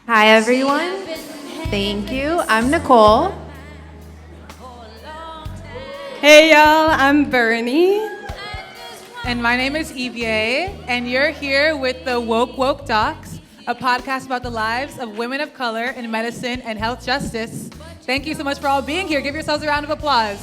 Hi, everyone. Thank you. I'm Nicole. Hey y'all, I'm Bernie. And my name is EVA, and you're here with the Woke WOC Docs, a podcast about the lives of women of color in medicine and health justice. Thank you so much for all being here. Give yourselves a round of applause.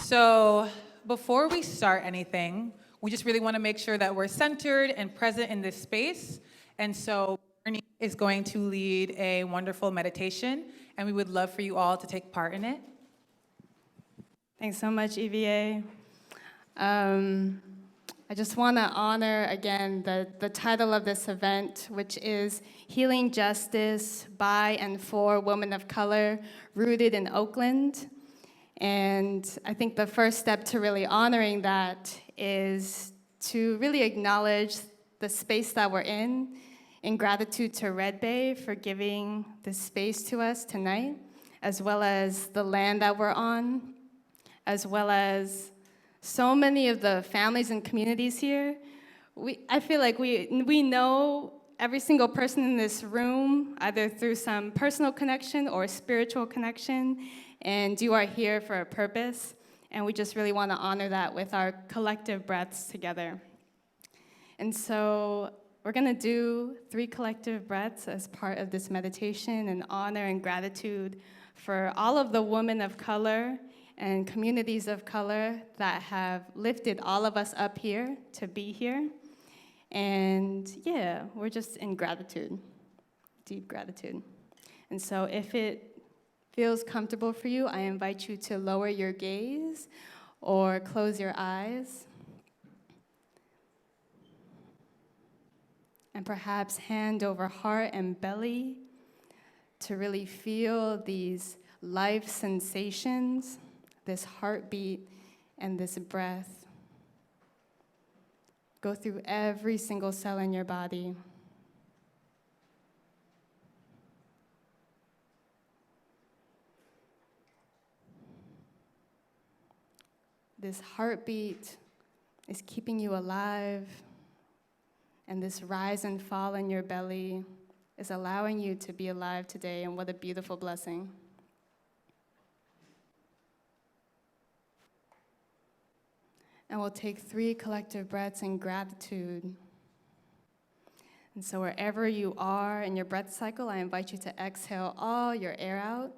So, before we start anything, we just really want to make sure that we're centered and present in this space. And so, Bernie is going to lead a wonderful meditation, and we would love for you all to take part in it. Thanks so much, EVA. I just want to honor again the title of this event, which is Healing Justice by and for Women of Color, rooted in Oakland. And I think the first step to really honoring that is to really acknowledge the space that we're in gratitude to Red Bay for giving this space to us tonight, as well as the land that we're on, as well as so many of the families and communities here. I feel like we know every single person in this room, either through some personal connection or spiritual connection, and you are here for a purpose, and we just really want to honor that with our collective breaths together. And so we're going to do 3 collective breaths as part of this meditation in honor and gratitude for all of the women of color and communities of color that have lifted all of us up here to be here. And yeah, we're just in gratitude, deep gratitude. And so if it feels comfortable for you, I invite you to lower your gaze or close your eyes. And perhaps hand over heart and belly to really feel these life sensations, this heartbeat and this breath. Go through every single cell in your body. This heartbeat is keeping you alive, and this rise and fall in your belly is allowing you to be alive today, and what a beautiful blessing. And we'll take 3 collective breaths in gratitude. And so wherever you are in your breath cycle, I invite you to exhale all your air out,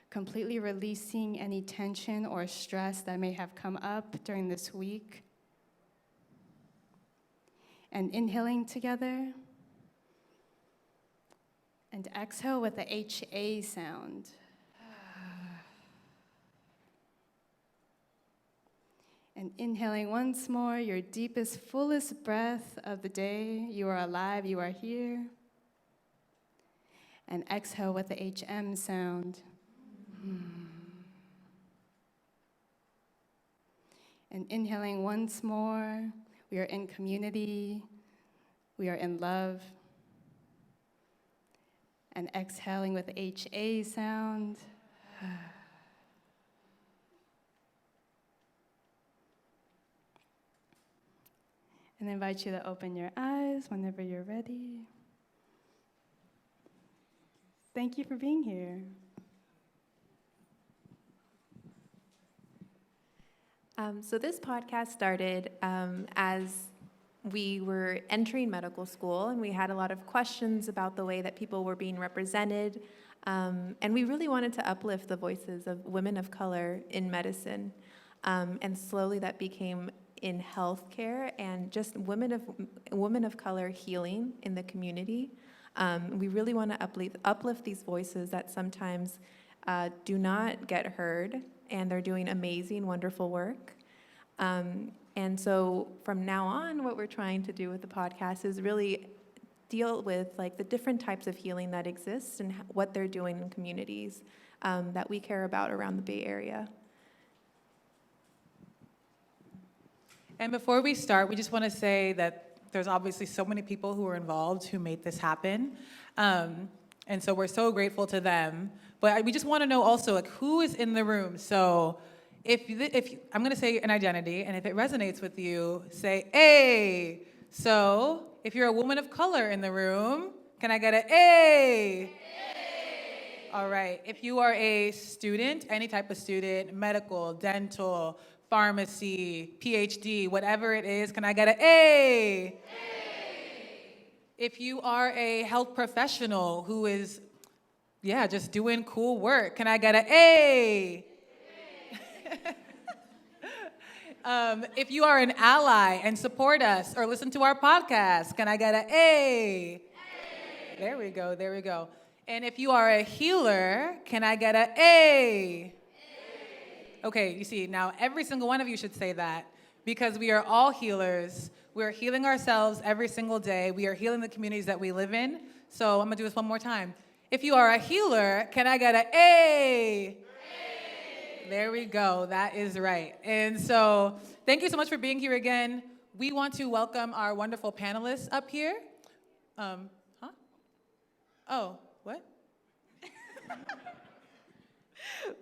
completely releasing any tension or stress that may have come up during this week. And inhaling together. And exhale with the HA sound. And inhaling once more, your deepest, fullest breath of the day. You are alive, you are here. And exhale with the HM sound. And inhaling once more, we are in community, we are in love. And exhaling with the HA sound. And I invite you to open your eyes whenever you're ready. Thank you for being here. So this podcast started as we were entering medical school, and we had a lot of questions about the way that people were being represented, and we really wanted to uplift the voices of women of color in medicine, and slowly that became in healthcare and just women of color healing in the community. We really want to uplift these voices that sometimes do not get heard, and they're doing amazing, wonderful work. And so from now on, what we're trying to do with the podcast is really deal with like the different types of healing that exist and what they're doing in communities that we care about around the Bay Area. And before we start, we just want to say that there's obviously so many people who are involved who made this happen. And so we're so grateful to them. But we just want to know also, like, who is in the room? So I'm going to say an identity, and if it resonates with you, say A. So if you're a woman of color in the room, can I get an A? All right. If you are a student, any type of student, medical, dental, pharmacy, PhD, whatever it is, can I get an A? If you are a health professional who is, just doing cool work, can I get an A? If you are an ally and support us or listen to our podcast, can I get an A? There we go. And if you are a healer, can I get an A? Okay, you see, now every single one of you should say that because we are all healers. We are healing ourselves every single day. We are healing the communities that we live in. So I'm going to do this one more time. If you are a healer, can I get an A? There we go. That is right. And so thank you so much for being here again. We want to welcome our wonderful panelists up here. Oh, what?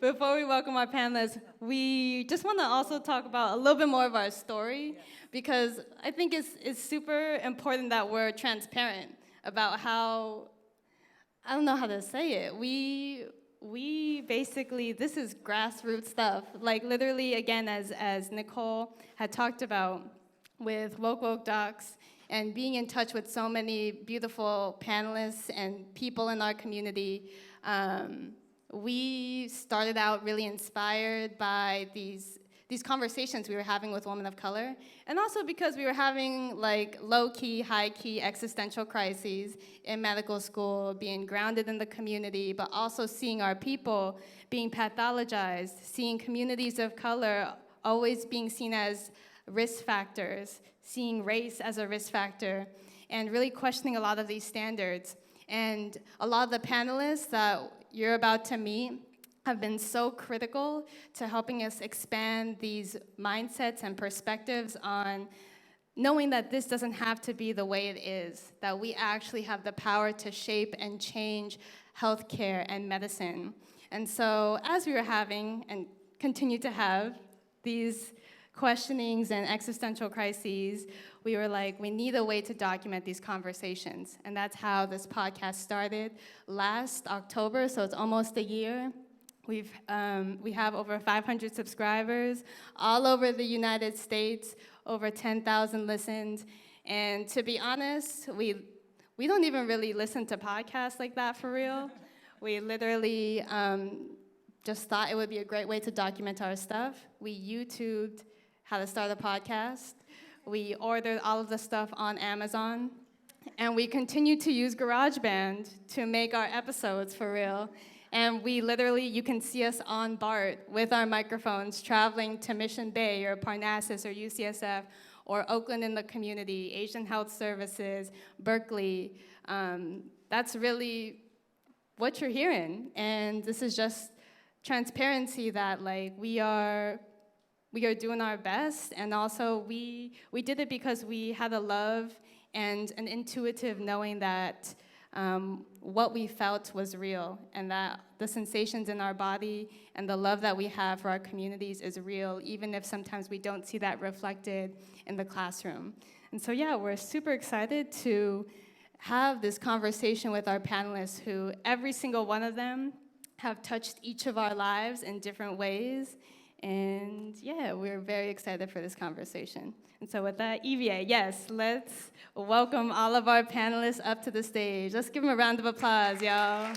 Before we welcome our panelists, we just want to also talk about a little bit more of our story, because I think it's super important that we're transparent about how, I don't know how to say it, we basically, this is grassroots stuff. Like literally, again, as Nicole had talked about with Woke WOC Docs, and being in touch with so many beautiful panelists and people in our community, we started out really inspired by these conversations we were having with women of color, and also because we were having like low-key, high-key existential crises in medical school, being grounded in the community, but also seeing our people being pathologized, seeing communities of color always being seen as risk factors, seeing race as a risk factor, and really questioning a lot of these standards. And a lot of the panelists that you're about to meet have been so critical to helping us expand these mindsets and perspectives on knowing that this doesn't have to be the way it is, that we actually have the power to shape and change healthcare and medicine. And so as we were having and continue to have these questionings and existential crises, we were like, we need a way to document these conversations. And that's how this podcast started last October, so it's almost a year. We have over 500 subscribers all over the United States, over 10,000 listens. And to be honest, we don't even really listen to podcasts like that for real. We literally just thought it would be a great way to document our stuff. We YouTubed how to start a podcast. We ordered all of the stuff on Amazon. And we continue to use GarageBand to make our episodes for real. And we literally, you can see us on BART with our microphones traveling to Mission Bay or Parnassus or UCSF or Oakland in the community, Asian Health Services, Berkeley. That's really what you're hearing. And this is just transparency that like we are doing our best, and also we did it because we had a love and an intuitive knowing that what we felt was real, and that the sensations in our body and the love that we have for our communities is real, even if sometimes we don't see that reflected in the classroom. And so yeah, we're super excited to have this conversation with our panelists, who every single one of them have touched each of our lives in different ways. And yeah, we're very excited for this conversation. And so with that, EVA, yes, let's welcome all of our panelists up to the stage. Let's give them a round of applause, y'all.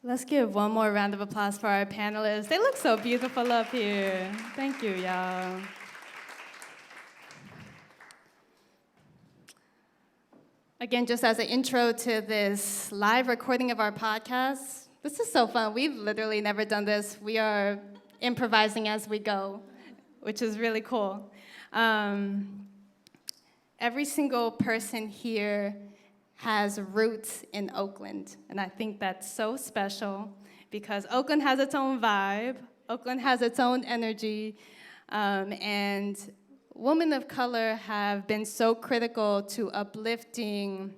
Let's give one more round of applause for our panelists. They look so beautiful up here. Thank you, y'all. Again, just as an intro to this live recording of our podcast, this is so fun. We've literally never done this. We are improvising as we go, which is really cool. Every single person here has roots in Oakland, and I think that's so special because Oakland has its own vibe, Oakland has its own energy, and women of color have been so critical to uplifting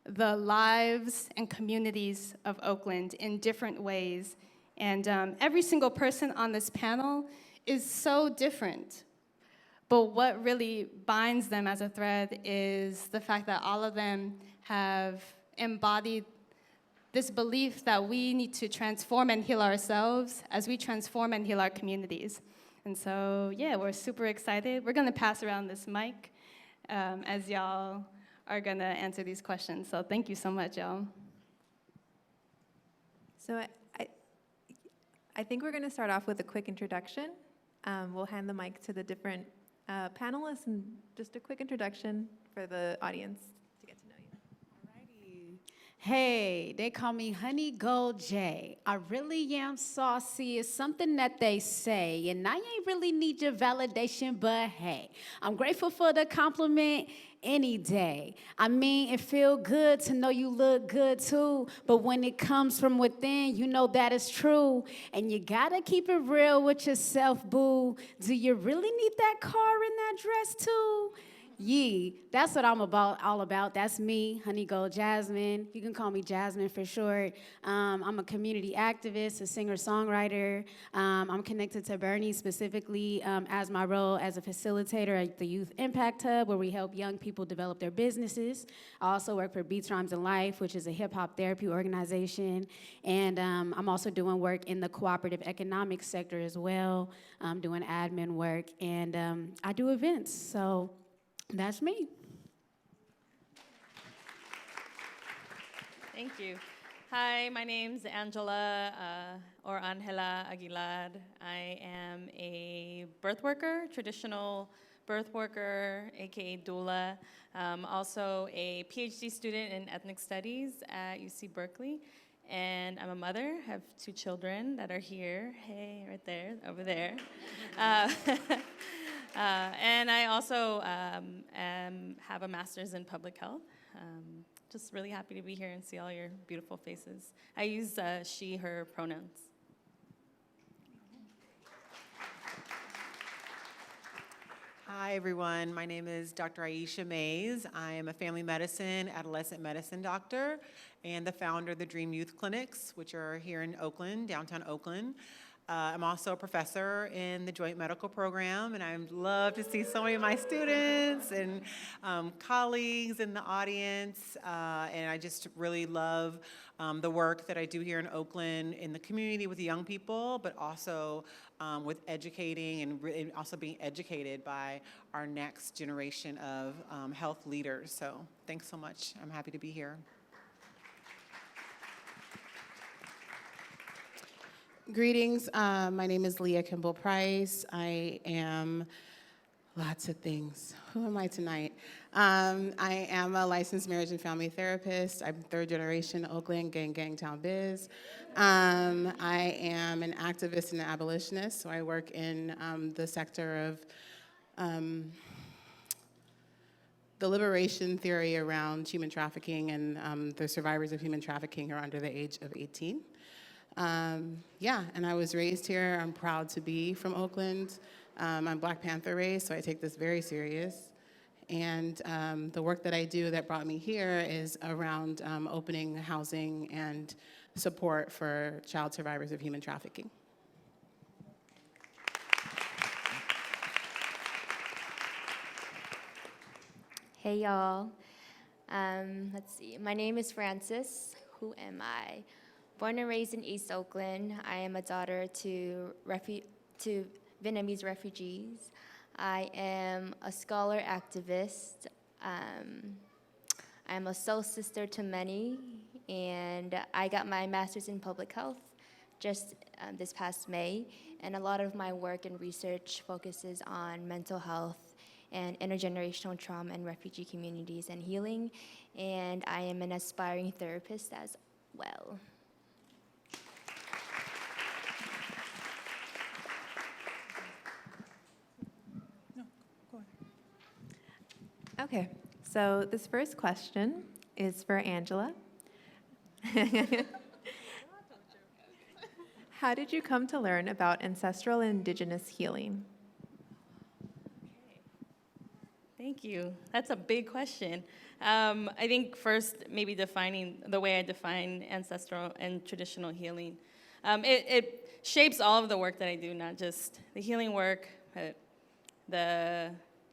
the lives and communities of Oakland in different ways. And every single person on this panel is so different. But what really binds them as a thread is the fact that all of them have embodied this belief that we need to transform and heal ourselves as we transform and heal our communities. And so, yeah, we're super excited. We're going to pass around this mic as y'all are going to answer these questions. So thank you so much, y'all. So I think we're going to start off with a quick introduction. We'll hand the mic to the different panelists and just a quick introduction for the audience to get to know you. Alrighty. Hey, they call me Honey Gold J. I really am saucy. It's something that they say, and I ain't really need your validation, but hey, I'm grateful for the compliment any day. I mean, it feel good to know you look good too, but when it comes from within, you know that is true, and you gotta keep it real with yourself, boo. Do you really need that car in that dress too? Yeah, that's what I'm all about. That's me, Honey Gold Jasmine. You can call me Jasmine for short. I'm a community activist, a singer-songwriter. I'm connected to Bernie specifically as my role as a facilitator at the Youth Impact Hub, where we help young people develop their businesses. I also work for Beats, Rhymes, and Life, which is a hip-hop therapy organization. And I'm also doing work in the cooperative economic sector as well. I'm doing admin work, and I do events, so that's me. Thank you. Hi, my name's Angela or Angela Aguilar. I am a birth worker, traditional birth worker, aka doula. Also a PhD student in ethnic studies at UC Berkeley. And I'm a mother, have 2 children that are here. Hey, right there, over there. And I also have a master's in public health. Just really happy to be here and see all your beautiful faces. I use she, her pronouns. Hi, everyone. My name is Dr. Aisha Mays. I am a family medicine, adolescent medicine doctor, and the founder of the Dream Youth Clinics, which are here in Oakland, downtown Oakland. I'm also a professor in the joint medical program, and I love to see so many of my students and colleagues in the audience. And I just really love the work that I do here in Oakland in the community with the young people, but also with educating and also being educated by our next generation of health leaders. So thanks so much. I'm happy to be here. Greetings. My name is Leah Kimball Price. I am lots of things. Who am I tonight? I am a licensed marriage and family therapist. I'm 3rd generation Oakland gang town biz. I am an activist and an abolitionist, so I work in the sector of the liberation theory around human trafficking, and the survivors of human trafficking are under the age of 18. And I was raised here. I'm proud to be from Oakland. I'm Black Panther raised, so I take this very serious. And the work that I do that brought me here is around opening housing and support for child survivors of human trafficking. Hey y'all. Let's see. My name is Frances. Who am I? Born and raised in East Oakland. I am a daughter to Vietnamese refugees. I am a scholar activist. I'm a soul sister to many, and I got my master's in public health just this past May, and a lot of my work and research focuses on mental health and intergenerational trauma and refugee communities and healing, and I am an aspiring therapist as well. Okay, so this first question is for Angela. How did you come to learn about ancestral and indigenous healing? Thank you. That's a big question. I think first, maybe defining the way I define ancestral and traditional healing. It shapes all of the work that I do, not just the healing work, but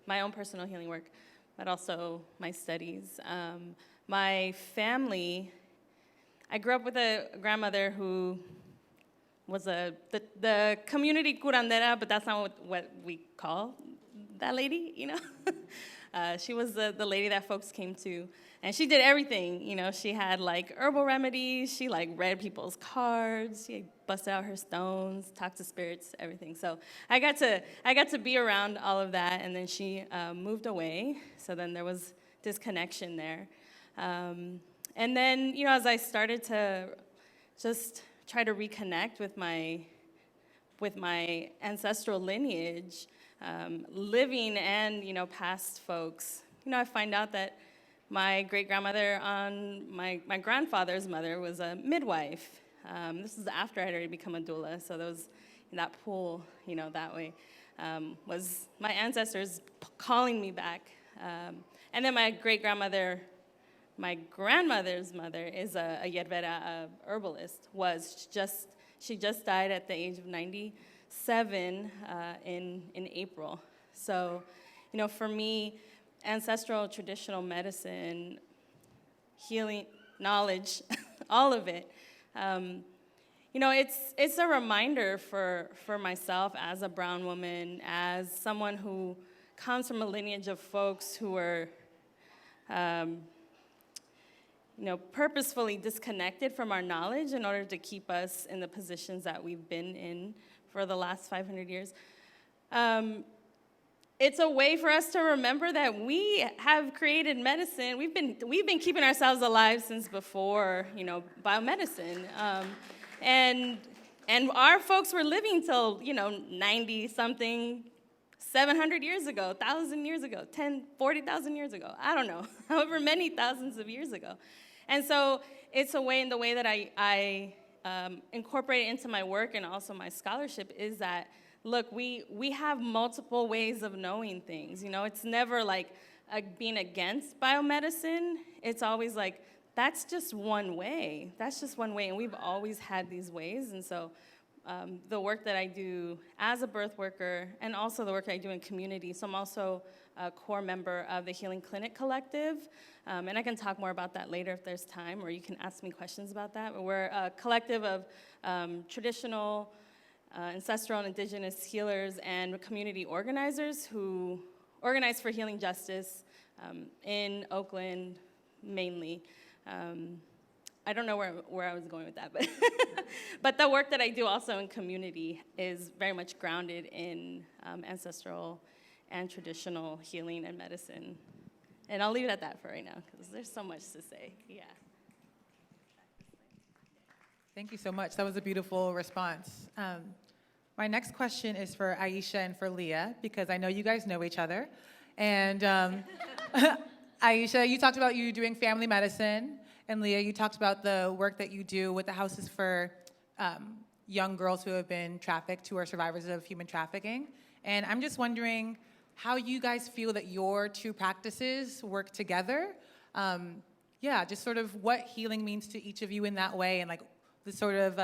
my own personal healing work, but also my studies. My family, I grew up with a grandmother who was the community curandera, but that's not what we call that lady, you know? She was the lady that folks came to, and she did everything, you know? She had, like, herbal remedies, she, like, read people's cards, she busted out her stones, talked to spirits, everything. So I got to be around all of that, and then she moved away, so then there was disconnection there. And then, you know, as I started to just try to reconnect with my ancestral lineage, living and, you know, past folks, you know, I find out that my great-grandmother on my grandfather's mother was a midwife. This is after I had already become a doula, so there was that pull, you know, that way, was my ancestors calling me back. And then my great-grandmother, my grandmother's mother, is a yerbera, a herbalist, she just died at the age of 97 in April. So, you know, for me, ancestral traditional medicine, healing, knowledge, all of it, you know, it's a reminder for myself as a brown woman, as someone who comes from a lineage of folks who were, you know, purposefully disconnected from our knowledge in order to keep us in the positions that we've been in for the last 500 years. It's a way for us to remember that we have created medicine. We've been keeping ourselves alive since before, you know, biomedicine. And our folks were living till, you know, 90-something, 700 years ago, 1,000 years ago, 40,000 years ago, I don't know, however many thousands of years ago. And so it's a way, in the way that I incorporate it into my work and also my scholarship, is that, look, we have multiple ways of knowing things. You know, it's never like being against biomedicine. It's always like, that's just one way. That's just one way, and we've always had these ways. And so the work that I do as a birth worker, and also the work I do in community, so I'm also a core member of the Healing Clinic Collective, and I can talk more about that later if there's time, or you can ask me questions about that. But we're a collective of traditional, ancestral and indigenous healers and community organizers who organize for healing justice in Oakland mainly. I don't know where I was going with that, but but the work that I do also in community is very much grounded in ancestral and traditional healing and medicine. And I'll leave it at that for right now, because there's so much to say. Yeah. Thank you so much. That was a beautiful response. My next question is for Aisha and for Leah, because I know you guys know each other. And Aisha, you talked about you doing family medicine. And Leah, you talked about the work that you do with the houses for young girls who have been trafficked, who are survivors of human trafficking. And I'm just wondering how you guys feel that your two practices work together. Yeah, just sort of what healing means to each of you in that way, and like the sort of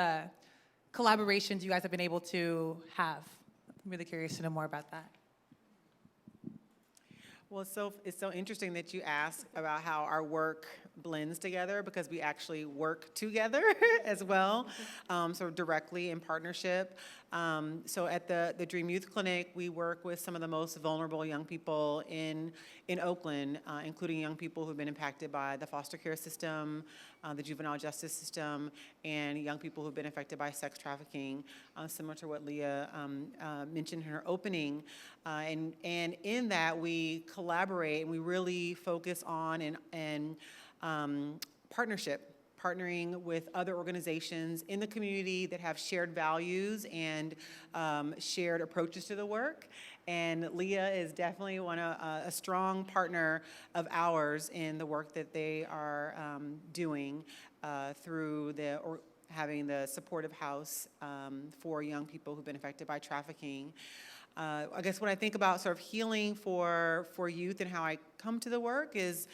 collaborations you guys have been able to have. I'm really curious to know more about that. Well, it's so interesting that you ask about how our work blends together, because we actually work together as well, sort of directly in partnership. So at the Dream Youth Clinic, we work with some of the most vulnerable young people in Oakland, including young people who've been impacted by the foster care system, the juvenile justice system, and young people who've been affected by sex trafficking, similar to what Leah mentioned in her opening. And in that, we collaborate and we really focus on partnering with other organizations in the community that have shared values and shared approaches to the work. And Leah is definitely a strong partner of ours in the work that they are doing through having the supportive house for young people who've been affected by trafficking. I guess when I think about sort of healing for youth and how I come to the work is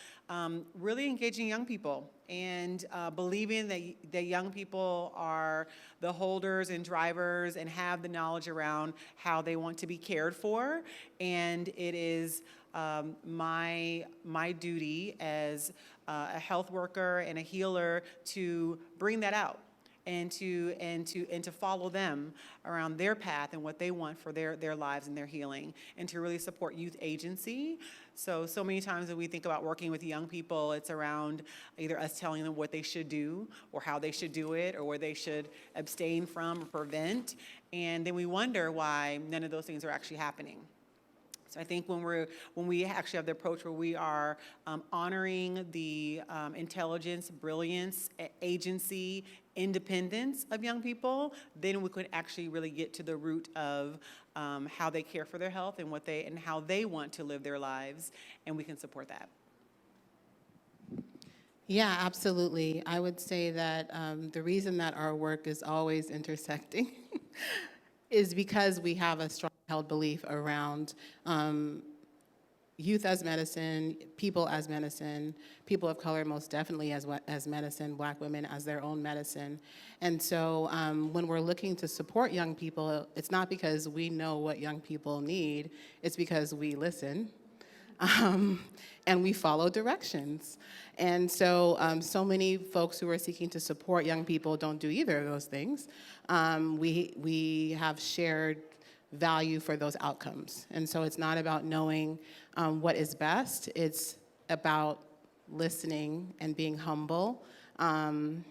really engaging young people and believing that young people are the holders and drivers and have the knowledge around how they want to be cared for. And it is my duty as a health worker and a healer to bring that out. And to follow them around their path and what they want for their lives and their healing, and to really support youth agency. So many times when we think about working with young people, it's around either us telling them what they should do or how they should do it or where they should abstain from or prevent. And then we wonder why none of those things are actually happening. So I think when we actually have the approach where we are honoring the intelligence, brilliance, agency, independence of young people, then we could actually really get to the root of how they care for their health and how they want to live their lives, and we can support that. Yeah, absolutely. I would say that the reason that our work is always intersecting is because we have a strong held belief around youth as medicine, people as medicine, people of color most definitely as medicine, Black women as their own medicine. And so when we're looking to support young people, it's not because we know what young people need, it's because we listen and we follow directions. And so so many folks who are seeking to support young people don't do either of those things. We have shared value for those outcomes. And so it's not about knowing what is best, it's about listening and being humble, managing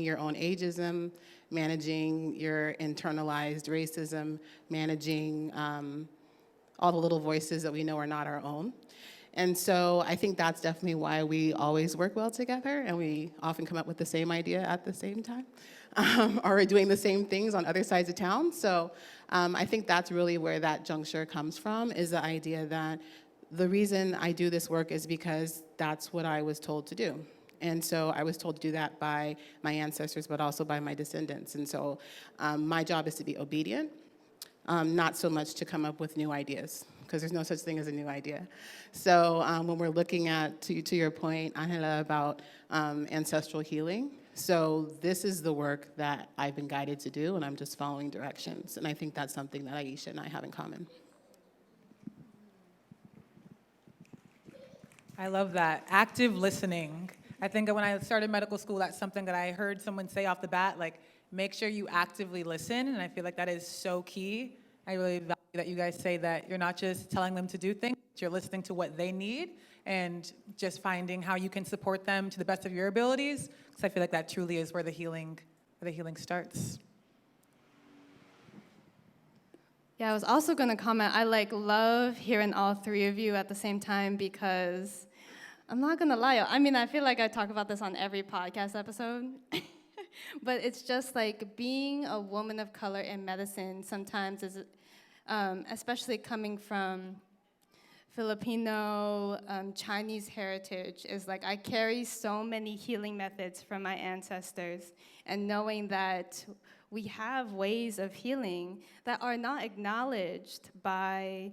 your own ageism, managing your internalized racism, managing all the little voices that we know are not our own. And so I think that's definitely why we always work well together, and we often come up with the same idea at the same time, or doing the same things on other sides of town. So I think that's really where that juncture comes from, is the idea that the reason I do this work is because that's what I was told to do. And so I was told to do that by my ancestors, but also by my descendants. And so my job is to be obedient, not so much to come up with new ideas, because there's no such thing as a new idea. So when we're looking at, to your point, Angela, about ancestral healing, so this is the work that I've been guided to do, and I'm just following directions. And I think that's something that Aisha and I have in common. I love that, active listening. I think when I started medical school, that's something that I heard someone say off the bat, like, make sure you actively listen, and I feel like that is so key. I really value that you guys say that you're not just telling them to do things, you're listening to what they need and just finding how you can support them to the best of your abilities, because I feel like that truly is where the healing starts. Yeah, I was also going to comment, I love hearing all three of you at the same time, because I'm not going to lie. I mean, I feel like I talk about this on every podcast episode. But it's just like being a woman of color in medicine sometimes is, especially coming from Filipino, Chinese heritage, is like I carry so many healing methods from my ancestors, and knowing that we have ways of healing that are not acknowledged by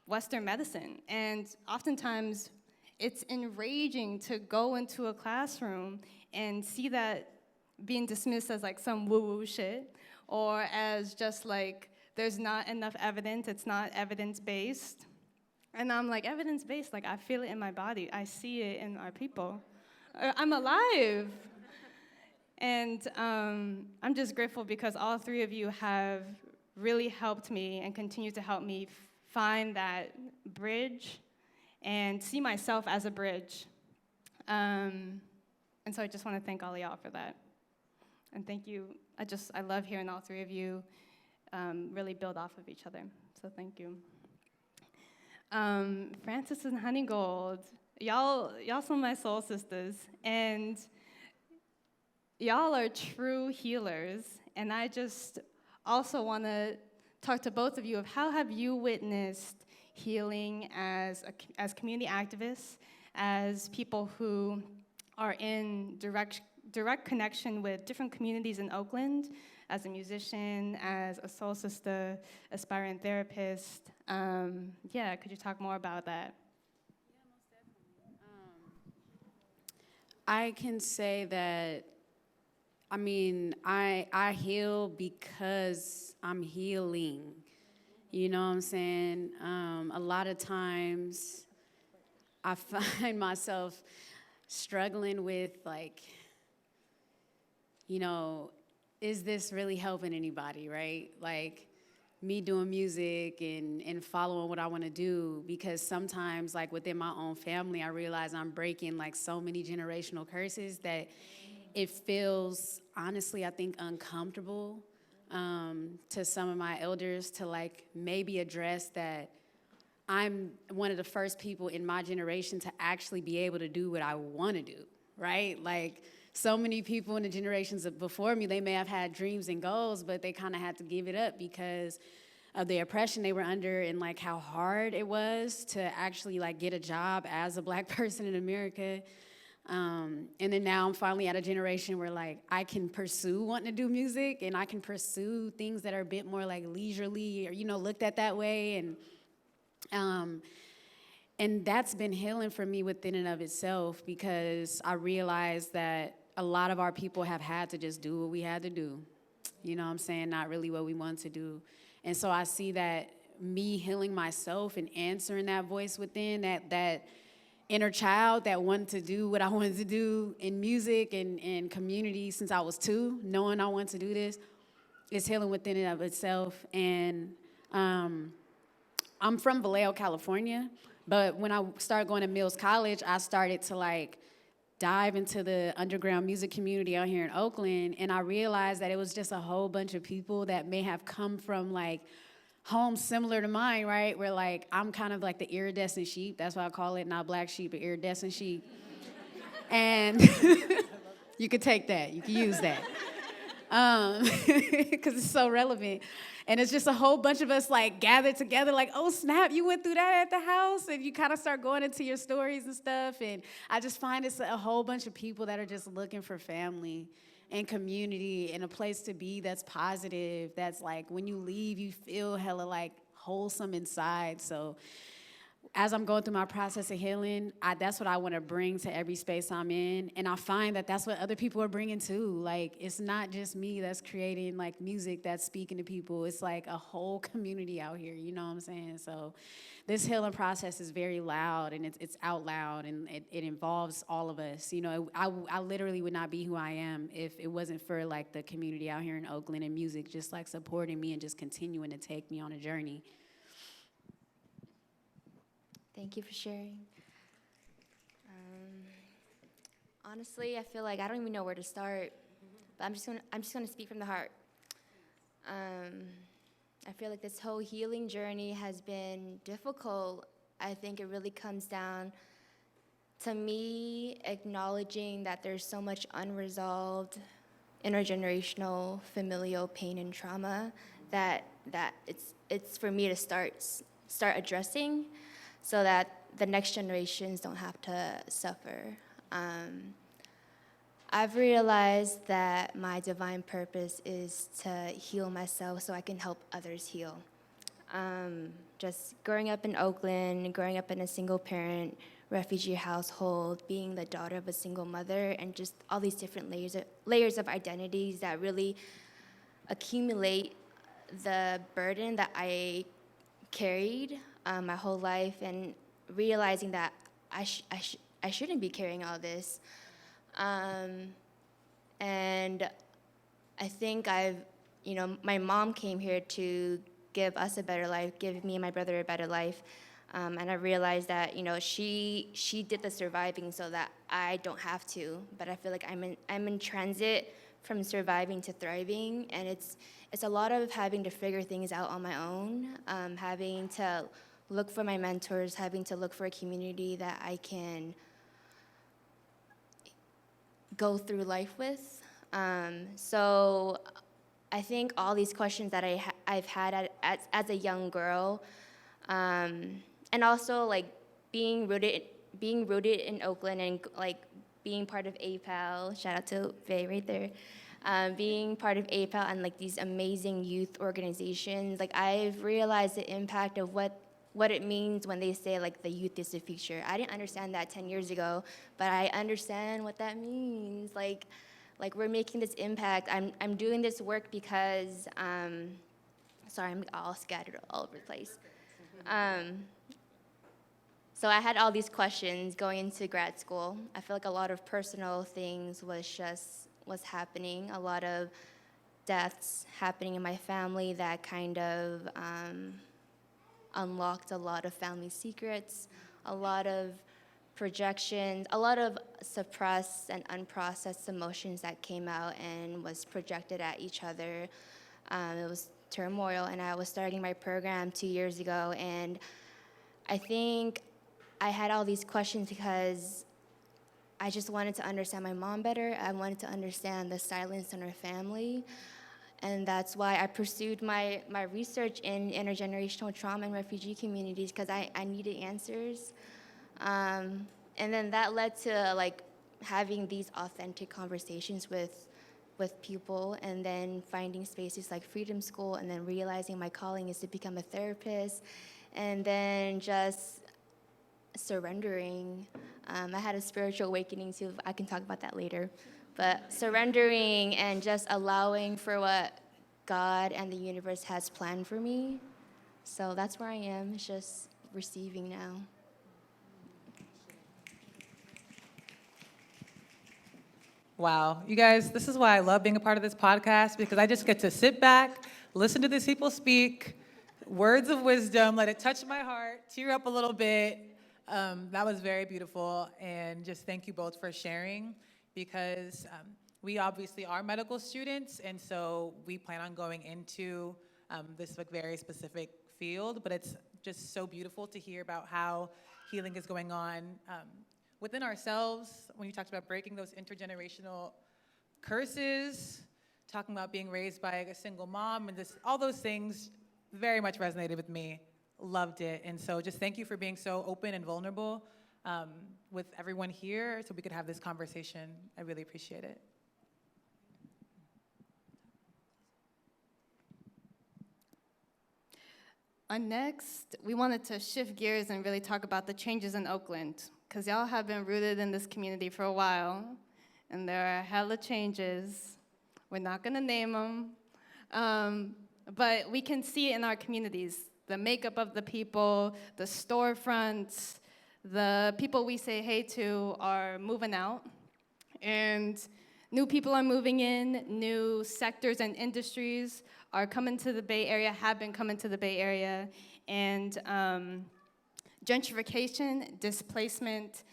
Western medicine. And oftentimes it's enraging to go into a classroom and see that being dismissed as like some woo-woo shit, or as just like there's not enough evidence, it's not evidence-based. And I'm like, evidence-based, like I feel it in my body, I see it in our people. I'm alive. And I'm just grateful because all three of you have really helped me and continue to help me find that bridge and see myself as a bridge. And so I just want to thank all of y'all for that. And thank you. I love hearing all three of you really build off of each other. So thank you. Francis and Honeygold, y'all some of my soul sisters. And y'all are true healers, and I just also want to talk to both of you of how have you witnessed healing as community activists, as people who are in direct connection with different communities in Oakland, as a musician, as a soul sister, aspiring therapist. Could you talk more about that? I can say that, I heal because I'm healing. You know what I'm saying? A lot of times I find myself struggling with, is this really helping anybody, right? Like, me doing music and following what I want to do, because sometimes, within my own family, I realize I'm breaking, so many generational curses that it feels, honestly, I think, uncomfortable to some of my elders to, maybe address that I'm one of the first people in my generation to actually be able to do what I want to do, right? So many people in the generations before me, they may have had dreams and goals, but they kind of had to give it up because of the oppression they were under and how hard it was to actually get a job as a Black person in America. And then now I'm finally at a generation where I can pursue wanting to do music, and I can pursue things that are a bit more leisurely or looked at that way, and that's been healing for me within and of itself, because I realized that a lot of our people have had to just do what we had to do. You know what I'm saying? Not really what we want to do. And so I see that me healing myself and answering that voice within, that inner child that wanted to do what I wanted to do in music and community since I was 2, knowing I wanted to do this, is healing within and of itself. And I'm from Vallejo, California, but when I started going to Mills College, I started to dive into the underground music community out here in Oakland, and I realized that it was just a whole bunch of people that may have come from homes similar to mine, right? Where I'm kind of the iridescent sheep. That's why I call it, not black sheep, but iridescent sheep. And you could take that, you can use that. Because it's so relevant. And it's just a whole bunch of us gathered together oh, snap, you went through that at the house, and you kind of start going into your stories and stuff. And I just find it's a whole bunch of people that are just looking for family and community and a place to be that's positive, that's when you leave, you feel hella wholesome inside. So as I'm going through my process of healing, that's what I want to bring to every space I'm in. And I find that that's what other people are bringing too. It's not just me that's creating music that's speaking to people. It's a whole community out here, you know what I'm saying? So this healing process is very loud, and it's out loud, and it involves all of us. I literally would not be who I am if it wasn't for the community out here in Oakland and music just supporting me and just continuing to take me on a journey. Thank you for sharing. Honestly, I feel I don't even know where to start, but I'm just gonna speak from the heart. I feel this whole healing journey has been difficult. I think it really comes down to me acknowledging that there's so much unresolved intergenerational familial pain and trauma that it's for me to start addressing, so that the next generations don't have to suffer. I've realized that my divine purpose is to heal myself so I can help others heal. Just growing up in Oakland, growing up in a single parent refugee household, being the daughter of a single mother, and just all these different layers of identities that really accumulate the burden that I carried my whole life, and realizing that I shouldn't be carrying all this. And I think my mom came here to give us a better life, give me and my brother a better life. And I realized that, she did the surviving so that I don't have to. But I feel like I'm in transit from surviving to thriving, and it's a lot of having to figure things out on my own, having to look for my mentors, having to look for a community that I can go through life with. So I think all these questions that I've had as a young girl, and also like being rooted in Oakland and like being part of APAL, shout out to Faye right there, being part of APAL and like these amazing youth organizations, like I've realized the impact of what it means when they say like the youth is the future. I didn't understand that 10 years ago, but I understand what that means. Like we're making this impact. I'm doing this work because, sorry, I'm all scattered all over the place. So I had all these questions going into grad school. I feel like a lot of personal things was happening, a lot of deaths happening in my family that kind of unlocked a lot of family secrets, a lot of projections, a lot of suppressed and unprocessed emotions that came out and was projected at each other. It was turmoil, and I was starting my program 2 years ago, and I think I had all these questions because I just wanted to understand my mom better. I wanted to understand the silence in her family. And that's why I pursued my research in intergenerational trauma and refugee communities, because I needed answers. And then that led to like having these authentic conversations with people, and then finding spaces like Freedom School, and then realizing my calling is to become a therapist, and then just surrendering. I had a spiritual awakening too. I can talk about that later. But surrendering and just allowing for what God and the universe has planned for me. So that's where I am. It's just receiving now. Wow, you guys, this is why I love being a part of this podcast, because I just get to sit back, listen to these people speak, words of wisdom, let it touch my heart, tear up a little bit. That was very beautiful, and just thank you both for sharing, because we obviously are medical students, and so we plan on going into this like very specific field, but it's just so beautiful to hear about how healing is going on within ourselves. When you talked about breaking those intergenerational curses, talking about being raised by a single mom, and just all those things very much resonated with me. Loved it. And so just thank you for being so open and vulnerable with everyone here so we could have this conversation. I really appreciate it. Next, we wanted to shift gears and really talk about the changes in Oakland, because y'all have been rooted in this community for a while, and there are hella changes. We're not gonna name them, but we can see it in our communities. The makeup of the people, the storefronts, the people we say hey to are moving out, and new people are moving in, new sectors and industries are coming to the Bay Area, have been coming to the Bay Area, and gentrification, displacement,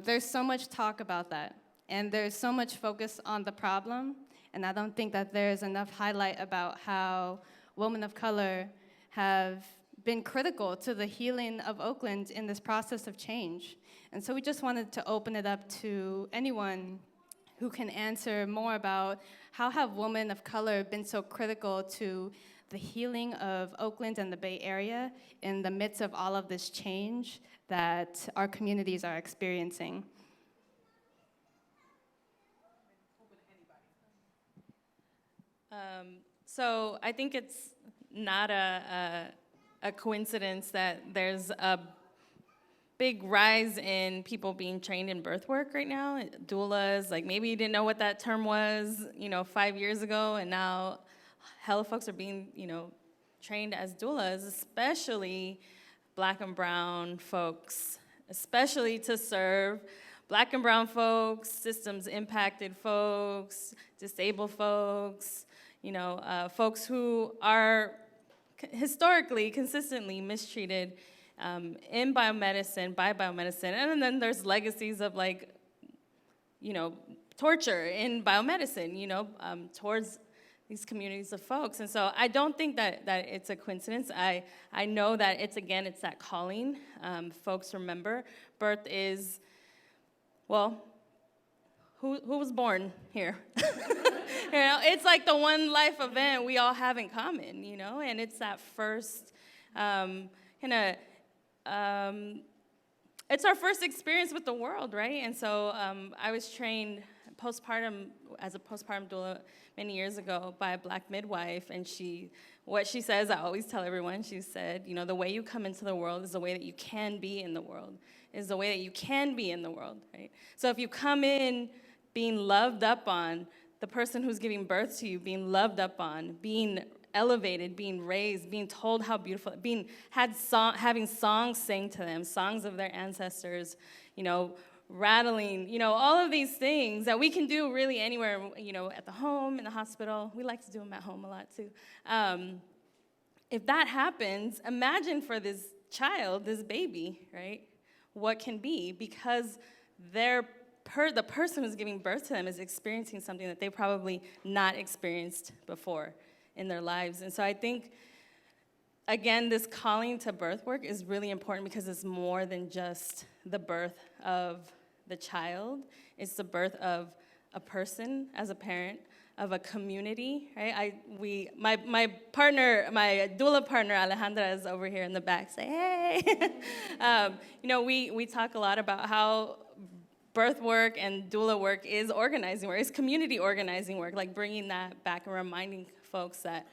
there's so much talk about that, and there's so much focus on the problem, and I don't think that there's enough highlight about how women of color have been critical to the healing of Oakland in this process of change. And so we just wanted to open it up to anyone who can answer more about how have women of color been so critical to the healing of Oakland and the Bay Area in the midst of all of this change that our communities are experiencing. So I think it's not a coincidence that there's a big rise in people being trained in birth work right now. Doulas, like maybe you didn't know what that term was, 5 years ago, and now hella folks are being, trained as doulas, especially Black and brown folks, especially to serve Black and brown folks, systems impacted folks, disabled folks, folks who are historically, consistently mistreated in biomedicine, by biomedicine. And then there's legacies of torture in biomedicine, towards these communities of folks. And so I don't think that it's a coincidence. I know that it's that calling. Folks remember, birth is, well, who was born here? It's like the one life event we all have in common, and it's that first it's our first experience with the world, right? And so I was trained as a postpartum doula many years ago by a Black midwife, and what she says, I always tell everyone, she said, the way you come into the world is the way that you can be in the world, right? So if you come in being loved up on, the person who's giving birth to you being loved up on, being elevated, being raised, being told how beautiful, having songs sang to them, songs of their ancestors, rattling, all of these things that we can do really anywhere, at the home, in the hospital. We like to do them at home a lot too. If that happens, imagine for this child, this baby, right, what can be, because the person who's giving birth to them is experiencing something that they probably not experienced before in their lives. And so I think, again, this calling to birth work is really important because it's more than just the birth of the child. It's the birth of a person as a parent, of a community, right? My partner, my doula partner, Alejandra, is over here in the back. Say, hey. We talk a lot about how birth work and doula work is organizing work. It's community organizing work, like bringing that back and reminding folks that,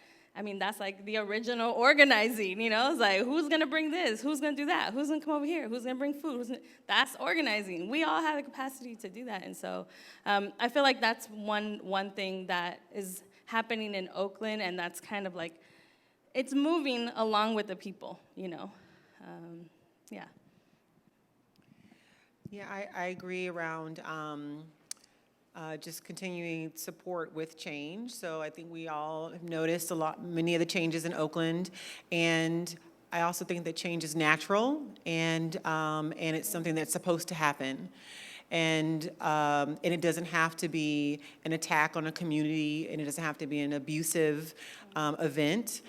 that's like the original organizing, It's like, who's going to bring this? Who's going to do that? Who's going to come over here? Who's going to bring food? That's organizing. We all have the capacity to do that. And so I feel like that's one thing that is happening in Oakland, and that's kind of like, it's moving along with the people, Yeah. Yeah, I agree around just continuing support with change. So I think we all have noticed many of the changes in Oakland, and I also think that change is natural, and it's something that's supposed to happen. And it doesn't have to be an attack on a community, and it doesn't have to be an abusive event.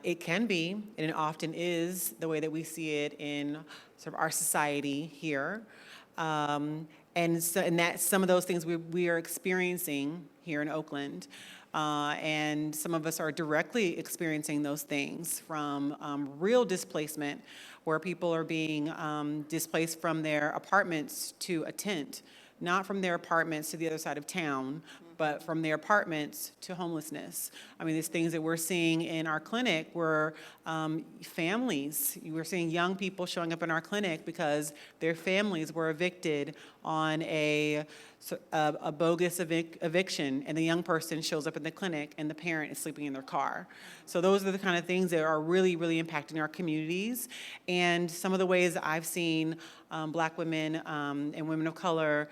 It can be, and it often is, the way that we see it in sort of our society here. And that's some of those things we are experiencing here in Oakland. And some of us are directly experiencing those things from real displacement, where people are being displaced from their apartments to a tent, not from their apartments to the other side of town, but from their apartments to homelessness. There's things that we're seeing in our clinic where families, we're seeing young people showing up in our clinic because their families were evicted on a bogus eviction, and the young person shows up in the clinic and the parent is sleeping in their car. So those are the kind of things that are really, really impacting our communities. And some of the ways I've seen Black women and women of color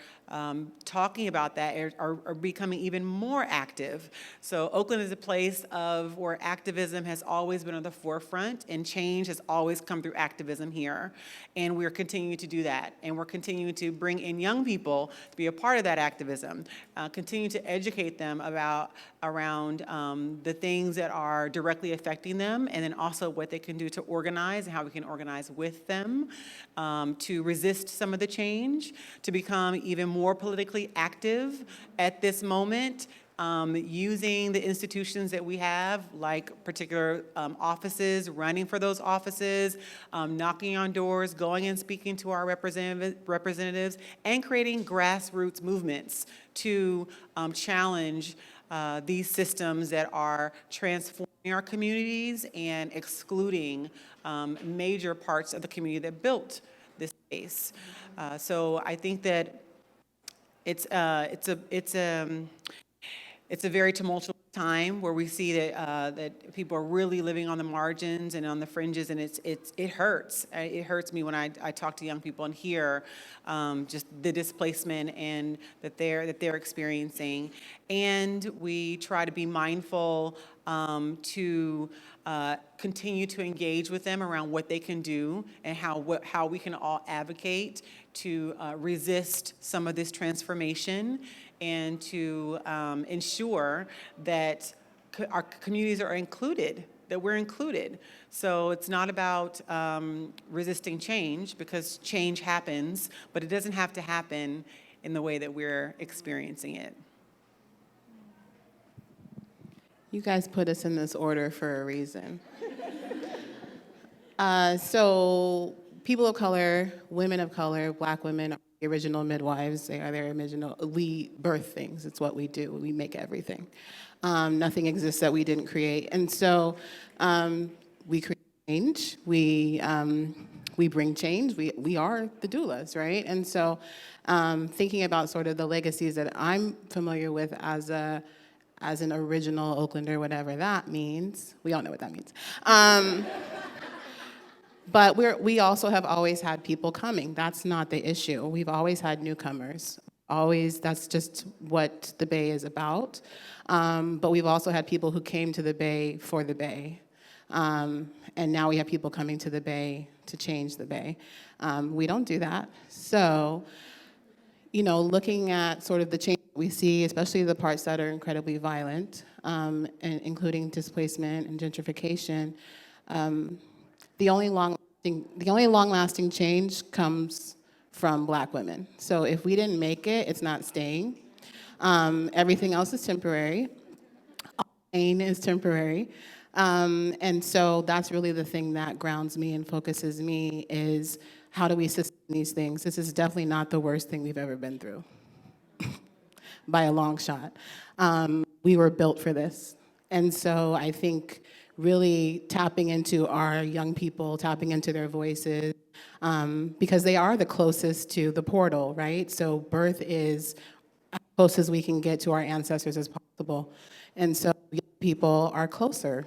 talking about that are becoming even more active. So Oakland is a place where activism has always been on the forefront, and change has always come through activism here. And we're continuing to do that. And we're continuing to bring in young people to be a part of that activism, continue to educate them around the things that are directly affecting them, and then also what they can do to organize and how we can organize with them to resist some of the change, to become even more politically active at this moment, using the institutions that we have, like particular offices, running for those offices, knocking on doors, going and speaking to our representatives, and creating grassroots movements to challenge these systems that are transforming our communities and excluding major parts of the community that built this space. So I think that it's a very tumultuous time where we see that people are really living on the margins and on the fringes, and it hurts. It hurts me when I talk to young people and hear just the displacement and that they're experiencing. And we try to be mindful to continue to engage with them around what they can do and how we can all advocate to resist some of this transformation and to ensure that our communities are included, that we're included. So it's not about resisting change, because change happens, but it doesn't have to happen in the way that we're experiencing it. You guys put us in this order for a reason. So people of color, women of color, Black women are the original midwives. They are their original, we birth things. It's what we do. We make everything. Nothing exists that we didn't create. And so we create change. We bring change. We are the doulas, right? And so thinking about sort of the legacies that I'm familiar with as an original Oaklander, whatever that means. We all know what that means. But we also have always had people coming. That's not the issue. We've always had newcomers. Always, that's just what the Bay is about. But we've also had people who came to the Bay for the Bay. And now we have people coming to the Bay to change the Bay. We don't do that. So, looking at sort of the change we see, especially the parts that are incredibly violent, and including displacement and gentrification, the only long-lasting change comes from Black women. So if we didn't make it, it's not staying. Everything else is temporary. Pain is temporary. And so that's really the thing that grounds me and focuses me is how do we sustain these things? This is definitely not the worst thing we've ever been through, by a long shot. We were built for this. And so I think really tapping into our young people, tapping into their voices, because they are the closest to the portal, right? So birth is as close as we can get to our ancestors as possible. And so young people are closer.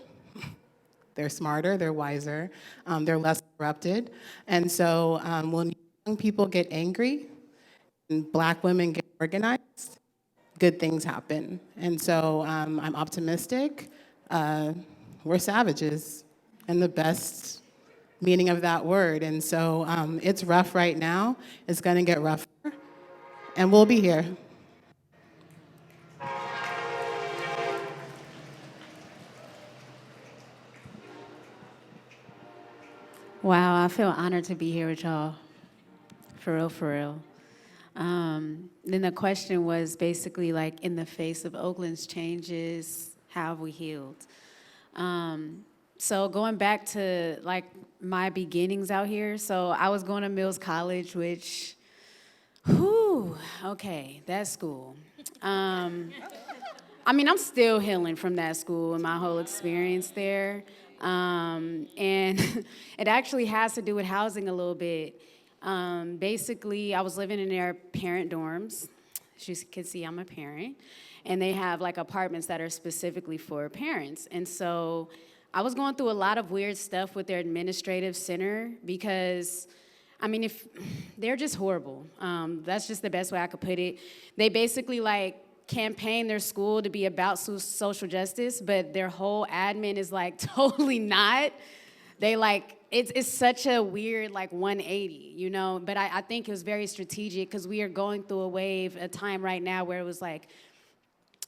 They're smarter, they're wiser, they're less corrupted. And so when young people get angry and Black women get organized, good things happen. And so I'm optimistic. We're savages in the best meaning of that word. And so it's rough right now. It's going to get rougher. And we'll be here. Wow, I feel honored to be here with y'all. For real, for real. Then the question was basically like, in the face of Oakland's changes, how have we healed? So going back to like my beginnings out here, so I was going to Mills College, which, okay, that school. I'm still healing from that school and my whole experience there. And it actually has to do with housing a little bit. Basically, I was living in their parent dorms. As you can see, I'm a parent. And they have like apartments that are specifically for parents. And so I was going through a lot of weird stuff with their administrative center because, if they're just horrible. That's just the best way I could put it. They basically like campaign their school to be about social justice, but their whole admin is like totally not. They like, it's such a weird like 180, But I think it was very strategic because we are going through a time right now where it was like,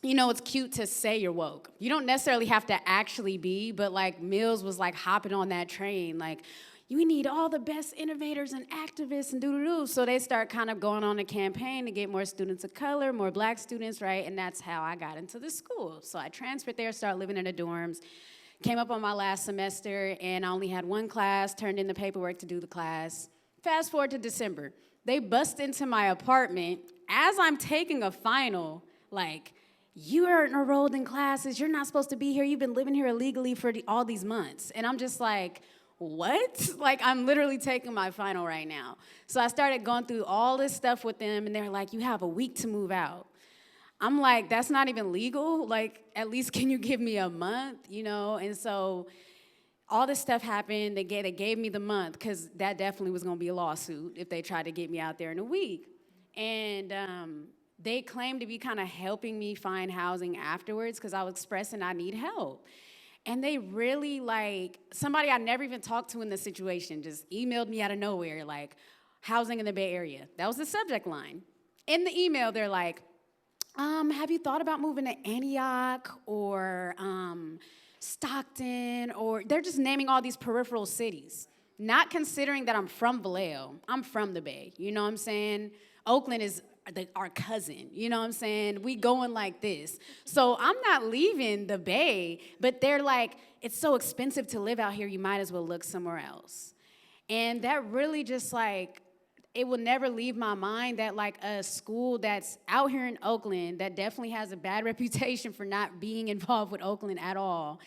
it's cute to say you're woke. You don't necessarily have to actually be, but like Mills was like hopping on that train, like, you need all the best innovators and activists and doo-doo-doo. So they start kind of going on a campaign to get more students of color, more Black students, right? And that's how I got into the school. So I transferred there, started living in the dorms, came up on my last semester, and I only had one class, turned in the paperwork to do the class. Fast forward to December. They bust into my apartment as I'm taking a final, like, you aren't enrolled in classes, you're not supposed to be here, you've been living here illegally for all these months. And I'm just like, what? Like, I'm literally taking my final right now. So I started going through all this stuff with them, and they're like, you have a week to move out. I'm like, that's not even legal. Like, at least can you give me a month, you know? And so all this stuff happened. They gave me the month because that definitely was going to be a lawsuit if they tried to get me out there in a week. And they claimed to be kind of helping me find housing afterwards because I was expressing I need help. And they really, like, somebody I never even talked to in this situation just emailed me out of nowhere, like, housing in the Bay Area. That was the subject line. In the email, they're like, have you thought about moving to Antioch or Stockton? Or they're just naming all these peripheral cities, not considering that I'm from Vallejo. I'm from the Bay, you know what I'm saying? Oakland is our cousin, you know what I'm saying? We going like this. So I'm not leaving the Bay, but they're like, it's so expensive to live out here, you might as well look somewhere else. And that really just like, it will never leave my mind that like a school that's out here in Oakland that definitely has a bad reputation for not being involved with Oakland at all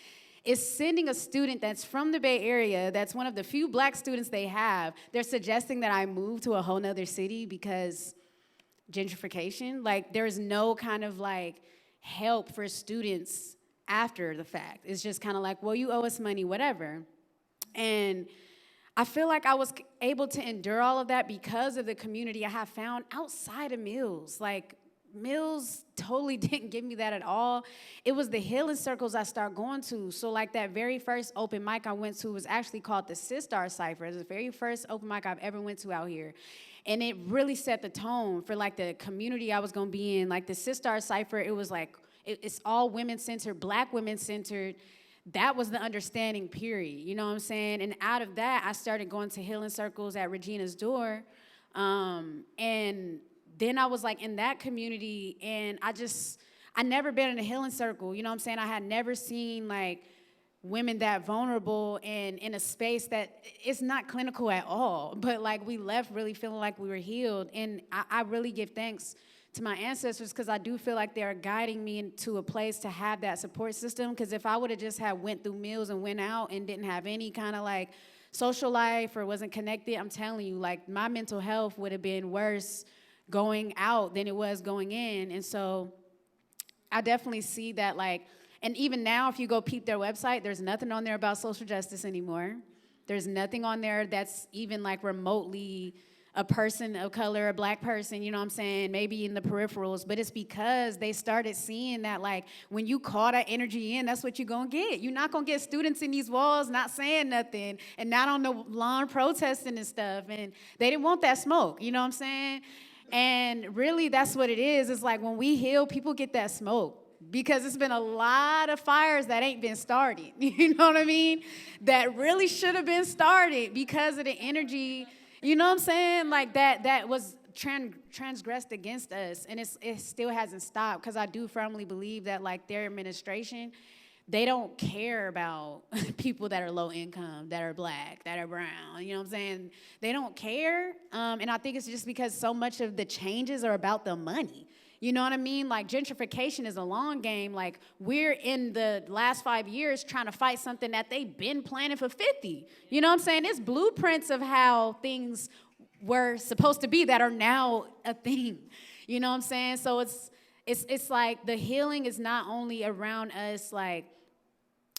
is sending a student that's from the Bay Area, that's one of the few black students they have. They're suggesting that I move to a whole nother city because gentrification. Like there's no kind of like help for students after the fact. It's just kind of like, well, you owe us money, whatever. And I feel like I was able to endure all of that because of the community I have found outside of Mills. Like, Mills totally didn't give me that at all. It was the healing circles I started going to. So, like, that very first open mic I went to was actually called the Sistar Cypher. It was the very first open mic I've ever went to out here. And it really set the tone for, like, the community I was going to be in. Like, the Sistar Cypher, it was, like, it's all women-centered, black women-centered. That was the understanding, period. You know what I'm saying? And out of that, I started going to healing circles at Regina's Door. And then I was like in that community, and I never been in a healing circle. You know what I'm saying? I had never seen like women that vulnerable and in a space that it's not clinical at all. But like we left really feeling like we were healed. And I really give thanks to my ancestors, because I do feel like they're guiding me into a place to have that support system. Because if I would have just went through Mills and went out and didn't have any kind of like social life or wasn't connected, I'm telling you, like my mental health would have been worse going out than it was going in. And so I definitely see that, like, and even now if you go peep their website, there's nothing on there about social justice anymore. There's nothing on there that's even like remotely a person of color, a black person, you know what I'm saying, maybe in the peripherals, but it's because they started seeing that, like, when you call that energy in, that's what you're gonna get. You're not gonna get students in these walls not saying nothing and not on the lawn protesting and stuff, and they didn't want that smoke, you know what I'm saying? And really, that's what it is. It's like when we heal, people get that smoke. Because it's been a lot of fires that ain't been started, you know what I mean? That really should have been started because of the energy. You know what I'm saying? Like that was transgressed against us, and it still hasn't stopped, because I do firmly believe that like their administration, they don't care about people that are low income, that are black, that are brown, you know what I'm saying? They don't care, and I think it's just because so much of the changes are about the money. You know what I mean? Like, gentrification is a long game. Like, we're in the last 5 years trying to fight something that they've been planning for 50. You know what I'm saying? It's blueprints of how things were supposed to be that are now a thing. You know what I'm saying? So it's like the healing is not only around us, like,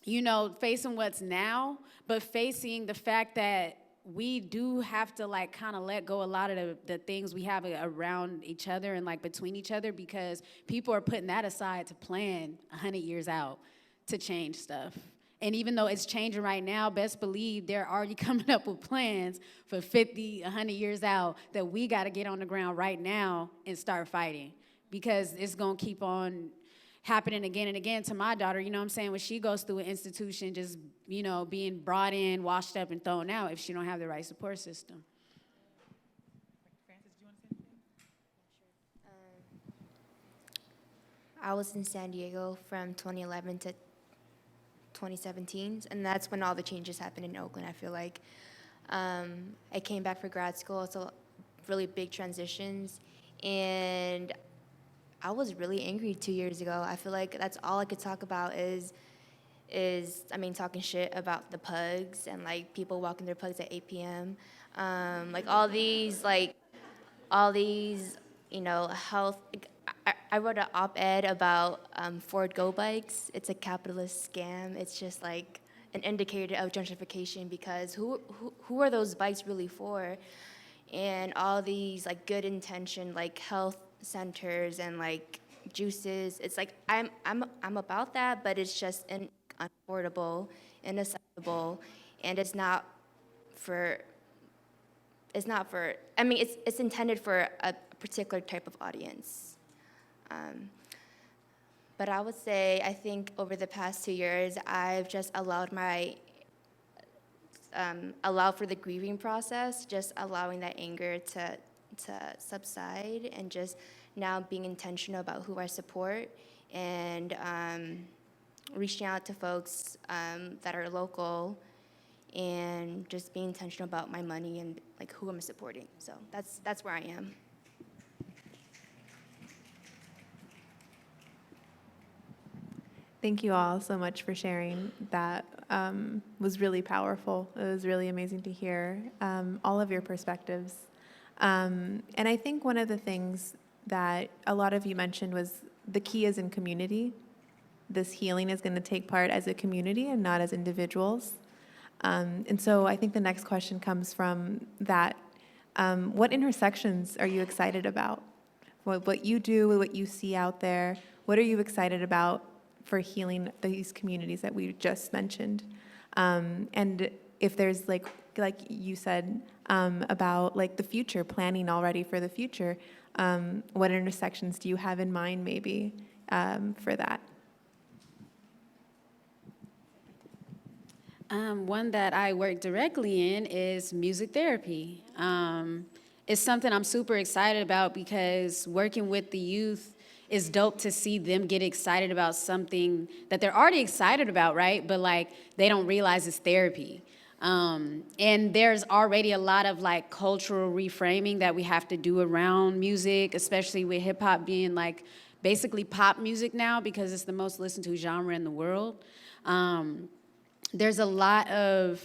you know, facing what's now, but facing the fact that we do have to like kind of let go a lot of the things we have around each other and like between each other, because people are putting that aside to plan 100 years out to change stuff. And even though it's changing right now, best believe they're already coming up with plans for 50, 100 years out that we got to get on the ground right now and start fighting, because it's going to keep on happening again and again to my daughter, you know what I'm saying, when she goes through an institution, just, you know, being brought in, washed up, and thrown out if she don't have the right support system. Francis, do you want to say anything? I was in San Diego from 2011 to 2017, and that's when all the changes happened in Oakland, I feel like. I came back for grad school, so really big transitions, and I was really angry 2 years ago. I feel like that's all I could talk about is talking shit about the pugs and like people walking their pugs at 8 p.m. Like all these, you know, health. I wrote an op-ed about Ford Go bikes. It's a capitalist scam. It's just like an indicator of gentrification because who are those bikes really for? And all these like good intention like health centers and like juices. It's like I'm about that, but it's just unaffordable, inaccessible, and I mean, it's intended for a particular type of audience. But I would say, I think over the past 2 years, I've just allowed for the grieving process, just allowing that anger to subside, and just now being intentional about who I support, and reaching out to folks that are local, and just being intentional about my money and like who I'm supporting. So that's where I am. Thank you all so much for sharing. That was really powerful. It was really amazing to hear all of your perspectives. And I think one of the things that a lot of you mentioned was the key is in community. This healing is going to take part as a community and not as individuals. And so I think the next question comes from that. What intersections are you excited about? What you do, what you see out there, what are you excited about for healing these communities that we just mentioned? And if there's like you said about like the future, planning already for the future, what intersections do you have in mind maybe for that? One that I work directly in is music therapy. It's something I'm super excited about because working with the youth is dope to see them get excited about something that they're already excited about, right? But like they don't realize it's therapy. And there's already a lot of like cultural reframing that we have to do around music, especially with hip hop being like basically pop music now because it's the most listened to genre in the world. There's a lot of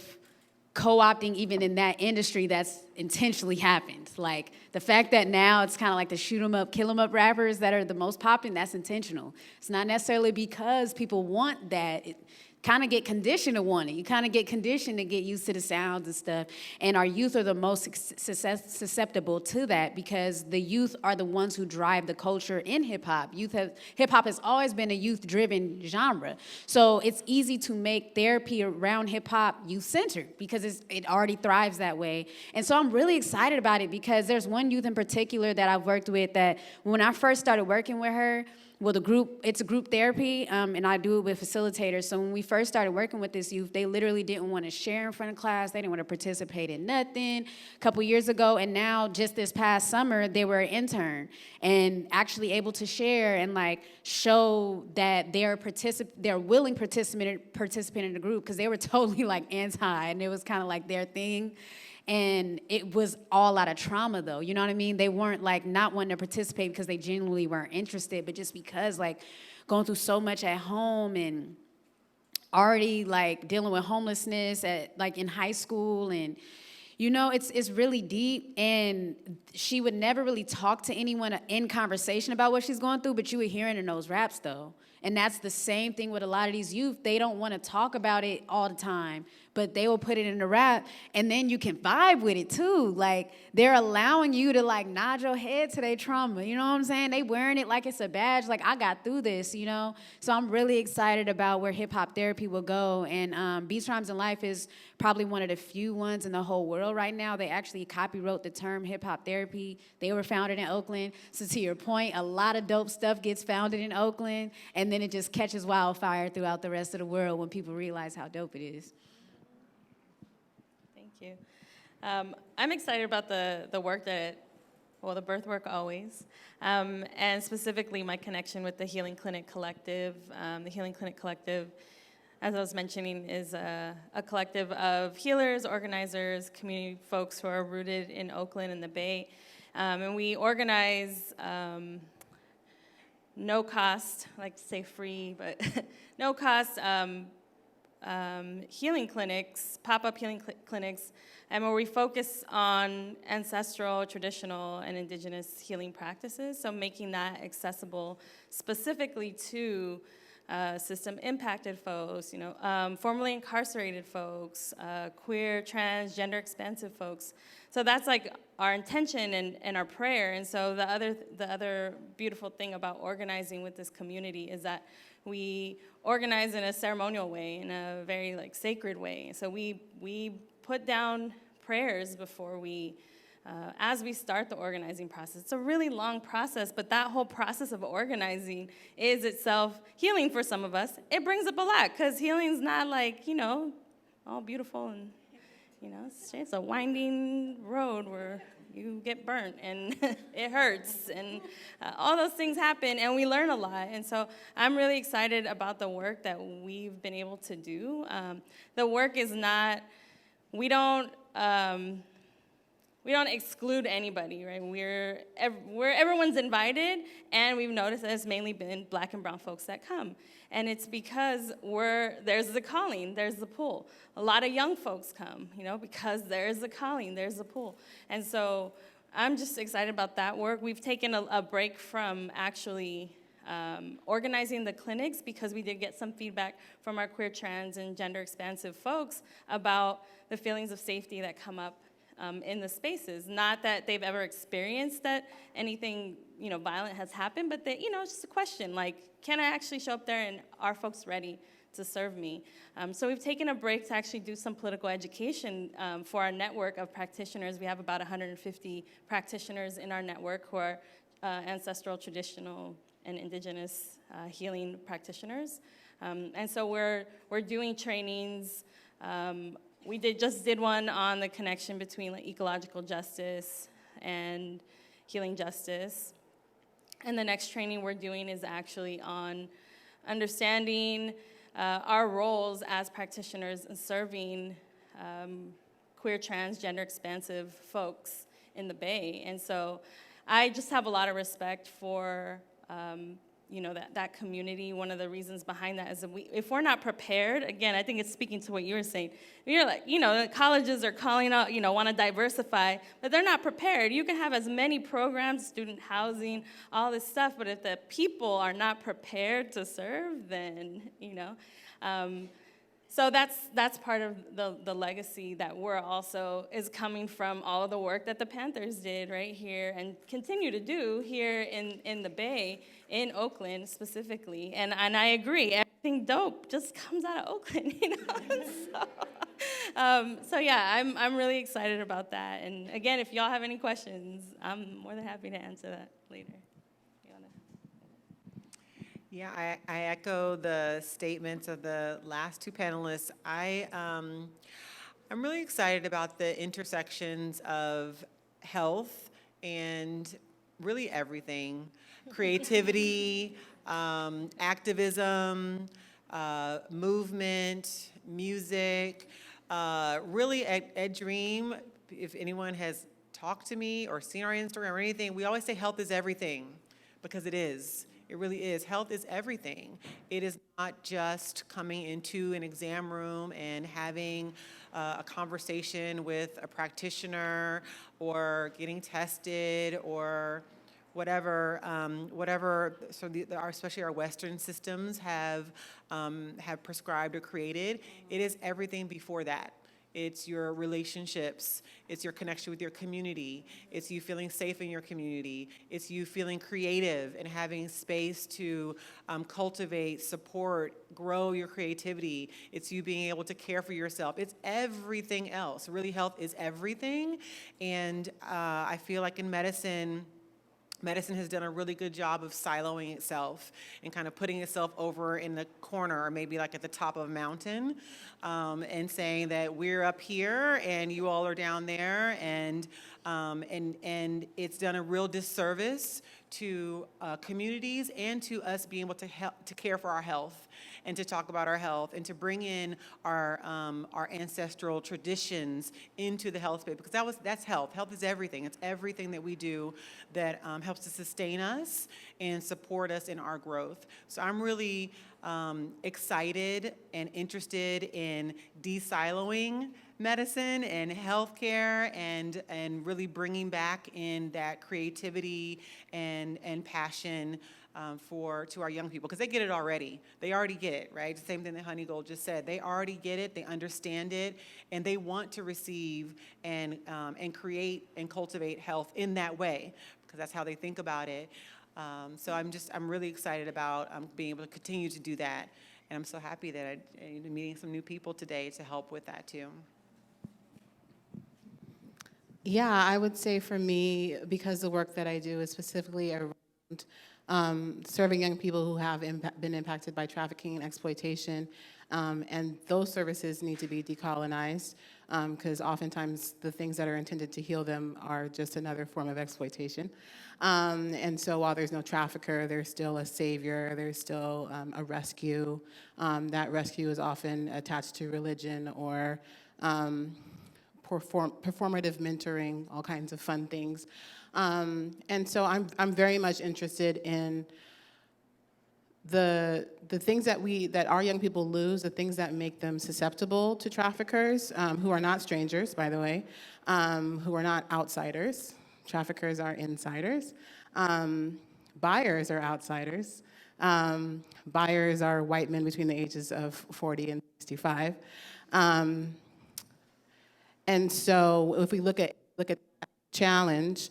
co-opting even in that industry that's intentionally happened. Like the fact that now it's kind of like the shoot 'em up, kill 'em up rappers that are the most popping, that's intentional. It's not necessarily because people want that. It kind of get conditioned to want it. You kind of get conditioned to get used to the sounds and stuff. And our youth are the most susceptible to that because the youth are the ones who drive the culture in hip-hop. Hip-hop has always been a youth-driven genre. So it's easy to make therapy around hip-hop youth-centered because it already thrives that way. And so I'm really excited about it because there's one youth in particular that I've worked with that when I first started working with her, well, it's a group therapy, and I do it with facilitators. So when we first started working with this youth, they literally didn't want to share in front of class. They didn't want to participate in nothing a couple years ago. And now, just this past summer, they were an intern and actually able to share and like show that they're willing participant in the group because they were totally like anti, and it was kind of like their thing. And it was all out of trauma, though. You know what I mean? They weren't, like, not wanting to participate because they genuinely weren't interested, but just because, like, going through so much at home and already, like, dealing with homelessness in high school. And, you know, it's really deep. And she would never really talk to anyone in conversation about what she's going through, but you would hear it in those raps, though. And that's the same thing with a lot of these youth. They don't want to talk about it all the time, but they will put it in a rap, and then you can vibe with it too. Like, they're allowing you to like nod your head to their trauma. You know what I'm saying? They wearing it like it's a badge. Like, I got through this, you know? So I'm really excited about where hip-hop therapy will go. And Beats, Rhymes, and Life is probably one of the few ones in the whole world right now. They actually copywrote the term hip-hop therapy. They were founded in Oakland. So to your point, a lot of dope stuff gets founded in Oakland, and then it just catches wildfire throughout the rest of the world when people realize how dope it is. Thank you. I'm excited about the work the birth work always, and specifically my connection with the Healing Clinic Collective. The Healing Clinic Collective, as I was mentioning, is a collective of healers, organizers, community folks who are rooted in Oakland and the Bay. And we organize no cost, I like to say free, but no cost healing clinics, pop-up healing clinics, and where we focus on ancestral, traditional, and indigenous healing practices, so making that accessible specifically to system-impacted folks, formerly incarcerated folks, queer, trans, gender-expansive folks. So that's like our intention and our prayer. And so the other beautiful thing about organizing with this community is that we organize in a ceremonial way, in a very like sacred way. So we put down prayers before as we start the organizing process. It's a really long process, but that whole process of organizing is itself healing for some of us. It brings up a lot, because healing's not like, all beautiful and, it's a winding road where you get burnt and it hurts and all those things happen, and we learn a lot. And so I'm really excited about the work that we've been able to do. The work is not, we don't exclude anybody, right? Everyone's invited, and we've noticed that it's mainly been Black and brown folks that come. And it's because there's the calling, there's the pull. A lot of young folks come, because there's the calling, there's the pull. And so I'm just excited about that work. We've taken a break from actually organizing the clinics, because we did get some feedback from our queer, trans, and gender-expansive folks about the feelings of safety that come up in the spaces. Not that they've ever experienced that anything, violent has happened, but that, it's just a question, like, can I actually show up there, and are folks ready to serve me? So we've taken a break to actually do some political education for our network of practitioners. We have about 150 practitioners in our network who are ancestral, traditional, and indigenous healing practitioners. And so we're doing trainings. We just did one on the connection between ecological justice and healing justice. And the next training we're doing is actually on understanding our roles as practitioners in serving queer, trans, gender-expansive folks in the Bay. And so I just have a lot of respect for that community. One of the reasons behind that is that if we're not prepared, again, I think it's speaking to what you were saying. You're like, colleges are calling out, want to diversify, but they're not prepared. You can have as many programs, student housing, all this stuff, but if the people are not prepared to serve, then, So that's part of the legacy that is coming from all of the work that the Panthers did right here and continue to do here in the Bay, in Oakland specifically. And I agree, everything dope just comes out of Oakland, So yeah, I'm really excited about that. And again, if y'all have any questions, I'm more than happy to answer that later. Yeah, I echo the statements of the last two panelists. I'm really excited about the intersections of health and really everything. Creativity, activism, movement, music. Really at Dream, if anyone has talked to me or seen our Instagram or anything, we always say health is everything, because it is. It really is. Health is everything. It is not just coming into an exam room and having a conversation with a practitioner or getting tested or whatever. So especially our Western systems have prescribed or created. It is everything before that. It's your relationships. It's your connection with your community. It's you feeling safe in your community. It's you feeling creative and having space to cultivate, support, grow your creativity. It's you being able to care for yourself. It's everything else. Really, health is everything. And I feel like in medicine has done a really good job of siloing itself and kind of putting itself over in the corner, or maybe like at the top of a mountain, and saying that we're up here and you all are down there, and And it's done a real disservice to communities and to us being able to help to care for our health and to talk about our health and to bring in our ancestral traditions into the health space, because that's health. Health is everything. It's everything that we do that helps to sustain us and support us in our growth. So I'm really excited and interested in de-siloing medicine and healthcare and really bringing back in that creativity and passion to our young people, because they get it already. They already get it, right? The same thing that Honey Gold just said. They already get it, they understand it, and they want to receive and create and cultivate health in that way, because that's how they think about it. So I'm really excited about being able to continue to do that. And I'm so happy that I'm meeting some new people today to help with that too. Yeah, I would say for me, because the work that I do is specifically around serving young people who have been impacted by trafficking and exploitation, and those services need to be decolonized, because oftentimes the things that are intended to heal them are just another form of exploitation. And so while there's no trafficker, there's still a savior, there's still a rescue. That rescue is often attached to religion or performative mentoring, all kinds of fun things. And so I'm very much interested in the things that our young people lose, the things that make them susceptible to traffickers, who are not strangers, by the way, who are not outsiders. Traffickers are insiders. Buyers are outsiders. Buyers are white men between the ages of 40 and 65. And so if we look at that challenge,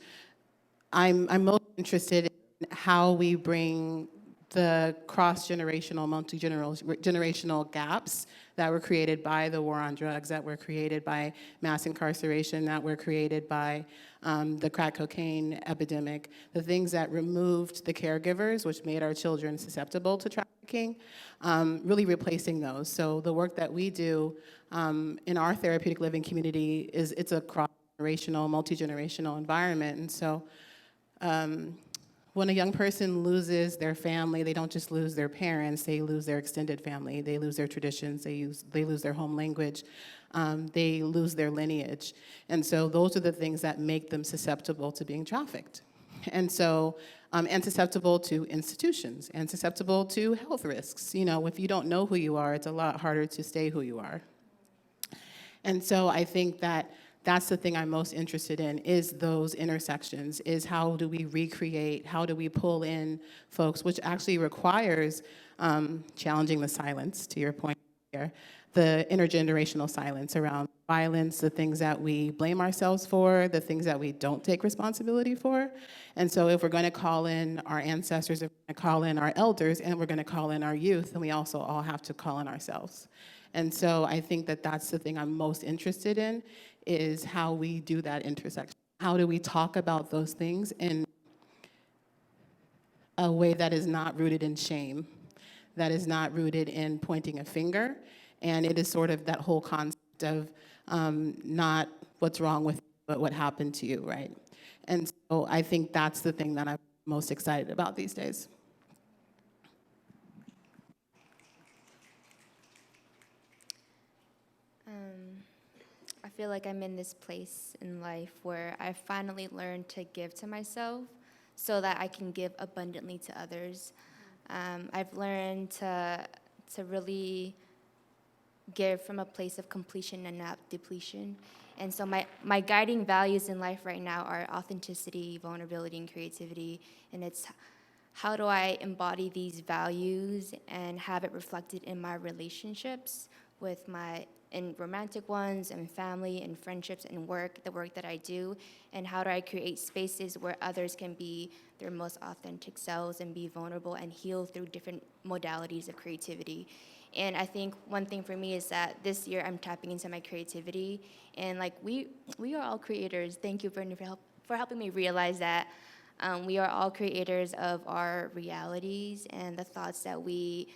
I'm most interested in how we bring the cross-generational, multi-generational gaps that were created by the war on drugs, that were created by mass incarceration, that were created by the crack cocaine epidemic, the things that removed the caregivers, which made our children susceptible to trafficking, really replacing those. So the work that we do in our therapeutic living community it's a cross-generational, multi-generational environment. And so when a young person loses their family, they don't just lose their parents, they lose their extended family, they lose their traditions, they lose their home language, they lose their lineage. And so those are the things that make them susceptible to being trafficked. And so, and susceptible to institutions, and susceptible to health risks. You know, if you don't know who you are, it's a lot harder to stay who you are. And so I think that that's the thing I'm most interested in, is those intersections, is how do we recreate, how do we pull in folks, which actually requires challenging the silence, to your point here, the intergenerational silence around violence, the things that we blame ourselves for, the things that we don't take responsibility for. And so if we're going to call in our ancestors, if we're going to call in our elders, and we're going to call in our youth, then we also all have to call in ourselves. And so I think that that's the thing I'm most interested in, is how we do that intersection. How do we talk about those things in a way that is not rooted in shame, that is not rooted in pointing a finger, and it is sort of that whole concept of not what's wrong with you, but what happened to you, right? And so I think that's the thing that I'm most excited about these days. I feel like I'm in this place in life where I finally learned to give to myself so that I can give abundantly to others. I've learned to really give from a place of completion and not depletion. And so my guiding values in life right now are authenticity, vulnerability, and creativity. And it's how do I embody these values and have it reflected in my relationships with in romantic ones, and family, and friendships, and work, the work that I do, and how do I create spaces where others can be their most authentic selves and be vulnerable and heal through different modalities of creativity. And I think one thing for me is that this year I'm tapping into my creativity, and like we are all creators. Thank you, Brittany, for helping me realize that we are all creators of our realities, and the thoughts that we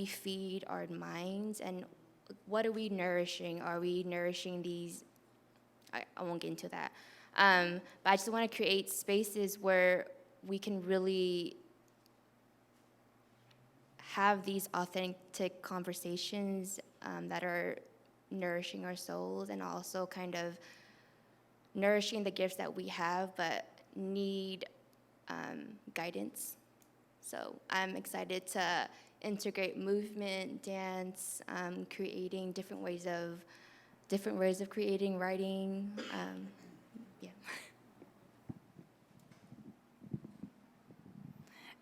feed our minds, and what are we nourishing? Are we nourishing these I won't get into that. But I just want to create spaces where we can really have these authentic conversations that are nourishing our souls and also kind of nourishing the gifts that we have but need guidance. So I'm excited to integrate movement, dance, creating different ways of creating, writing. Yeah.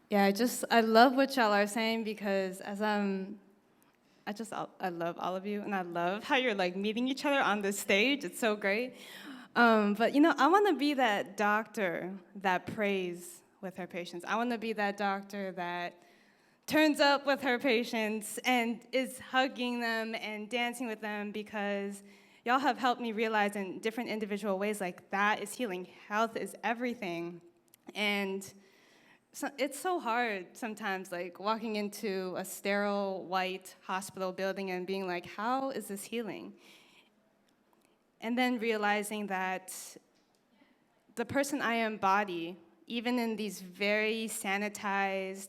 Yeah, I love what y'all are saying because I love all of you, and I love how you're like meeting each other on the stage. It's so great. But I want to be that doctor that prays with her patients. I want to be that doctor that turns up with her patients and is hugging them and dancing with them because y'all have helped me realize in different individual ways, like, that is healing. Health is everything. And so it's so hard sometimes, like, walking into a sterile, white hospital building and being like, how is this healing? And then realizing that the person I embody, even in these very sanitized,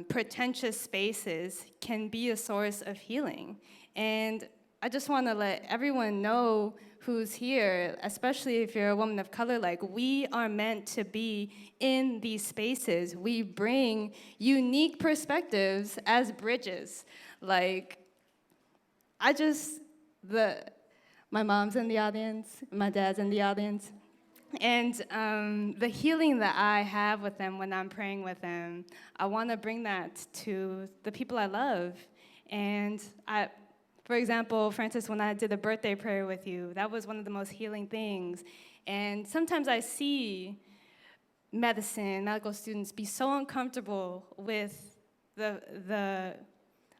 pretentious spaces, can be a source of healing. And I just want to let everyone know who's here, especially if you're a woman of color, like, we are meant to be in these spaces. We bring unique perspectives as bridges. Like, my mom's in the audience, my dad's in the audience, and the healing that I have with them when I'm praying with them, I want to bring that to the people I love. And for example, Francis, when I did a birthday prayer with you, that was one of the most healing things. And sometimes I see medical students be so uncomfortable with the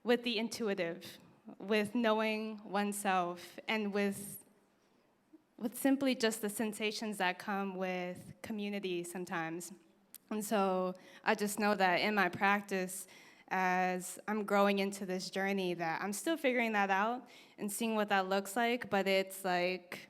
intuitive, with knowing oneself, and with simply just the sensations that come with community sometimes. And so I just know that in my practice, as I'm growing into this journey, that I'm still figuring that out and seeing what that looks like, but it's like,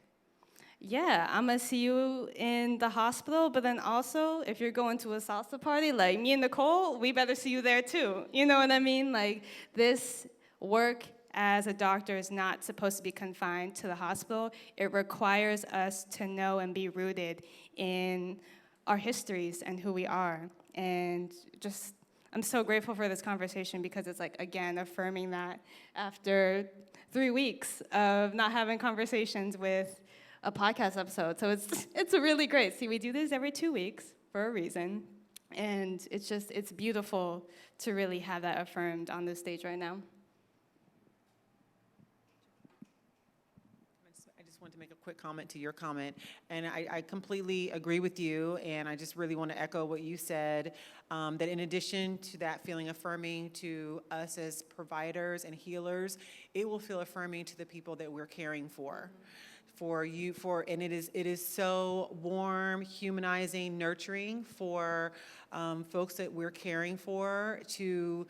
yeah, I'm gonna see you in the hospital, but then also, if you're going to a salsa party, like me and Nicole, we better see you there too. You know what I mean? Like, this work as a doctor is not supposed to be confined to the hospital. It requires us to know and be rooted in our histories and who we are. And just, I'm so grateful for this conversation because it's like, again, affirming that after 3 weeks of not having conversations with a podcast episode. So it's really great. See, we do this every 2 weeks for a reason. And it's beautiful to really have that affirmed on this stage right now. I just want to make a quick comment to your comment, and I completely agree with you, and I just really want to echo what you said, that in addition to that feeling affirming to us as providers and healers, it will feel affirming to the people that we're caring for. And it is so warm, humanizing, nurturing for folks that we're caring for to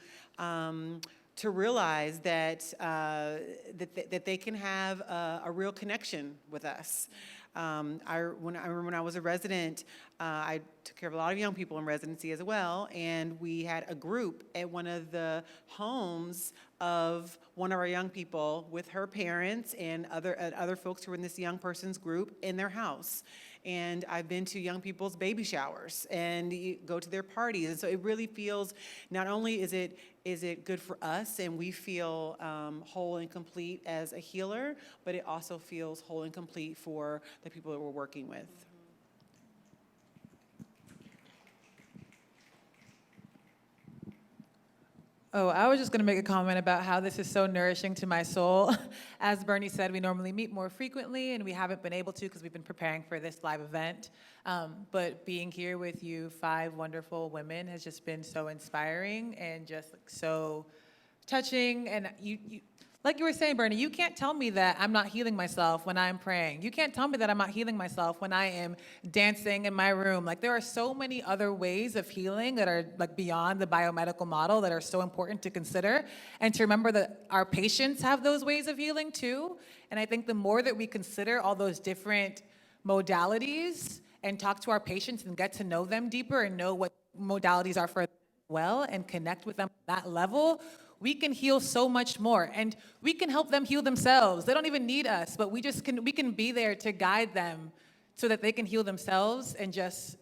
realize that that they can have a real connection with us. I remember when I was a resident, I took care of a lot of young people in residency as well, and we had a group at one of the homes of one of our young people with her parents and other folks who were in this young person's group in their house. And I've been to young people's baby showers and go to their parties. And so it really feels, not only is it good for us and we feel whole and complete as a healer, but it also feels whole and complete for the people that we're working with. Oh, I was just going to make a comment about how this is so nourishing to my soul. As Bernie said, we normally meet more frequently, and we haven't been able to because we've been preparing for this live event. But being here with you, 5 wonderful women, has just been so inspiring and just so touching. And Like you were saying, Bernie, you can't tell me that I'm not healing myself when I'm praying. You can't tell me that I'm not healing myself when I am dancing in my room. Like, there are so many other ways of healing that are like beyond the biomedical model that are so important to consider, and to remember that our patients have those ways of healing too. And I think the more that we consider all those different modalities and talk to our patients and get to know them deeper and know what modalities are for them well and connect with them at that level, we can heal so much more, and we can help them heal themselves. They don't even need us, but we can be there to guide them so that they can heal themselves, and just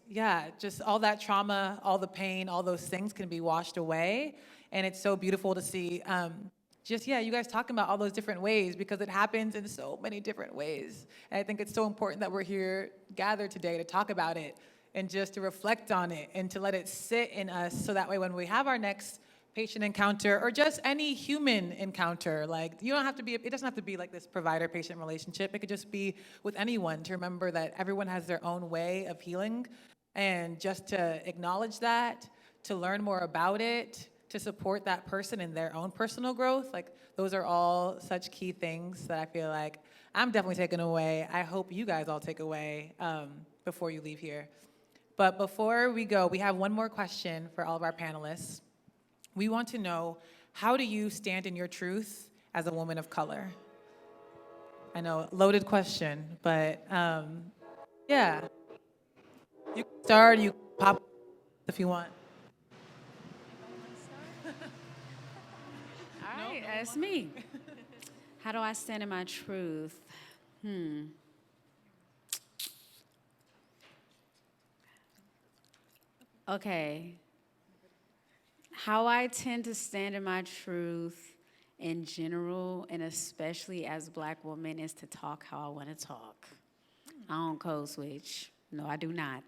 all that trauma, all the pain, all those things can be washed away. And it's so beautiful to see you guys talking about all those different ways, because it happens in so many different ways. And I think it's so important that we're here gathered today to talk about it and just to reflect on it and to let it sit in us, so that way when we have our next patient encounter, or just any human encounter, like, it doesn't have to be like this provider-patient relationship. It could just be with anyone, to remember that everyone has their own way of healing, and just to acknowledge that, to learn more about it, to support that person in their own personal growth. Like, those are all such key things that I feel like I'm definitely taking away. I hope you guys all take away before you leave here. But before we go, we have one more question for all of our panelists. We want to know, how do you stand in your truth as a woman of color? I know, loaded question, but yeah. You can start, you can pop if you want. All right, that's me. How do I stand in my truth? Okay. How I tend to stand in my truth in general, and especially as a Black woman, is to talk how I want to talk. I don't code switch. No, I do not.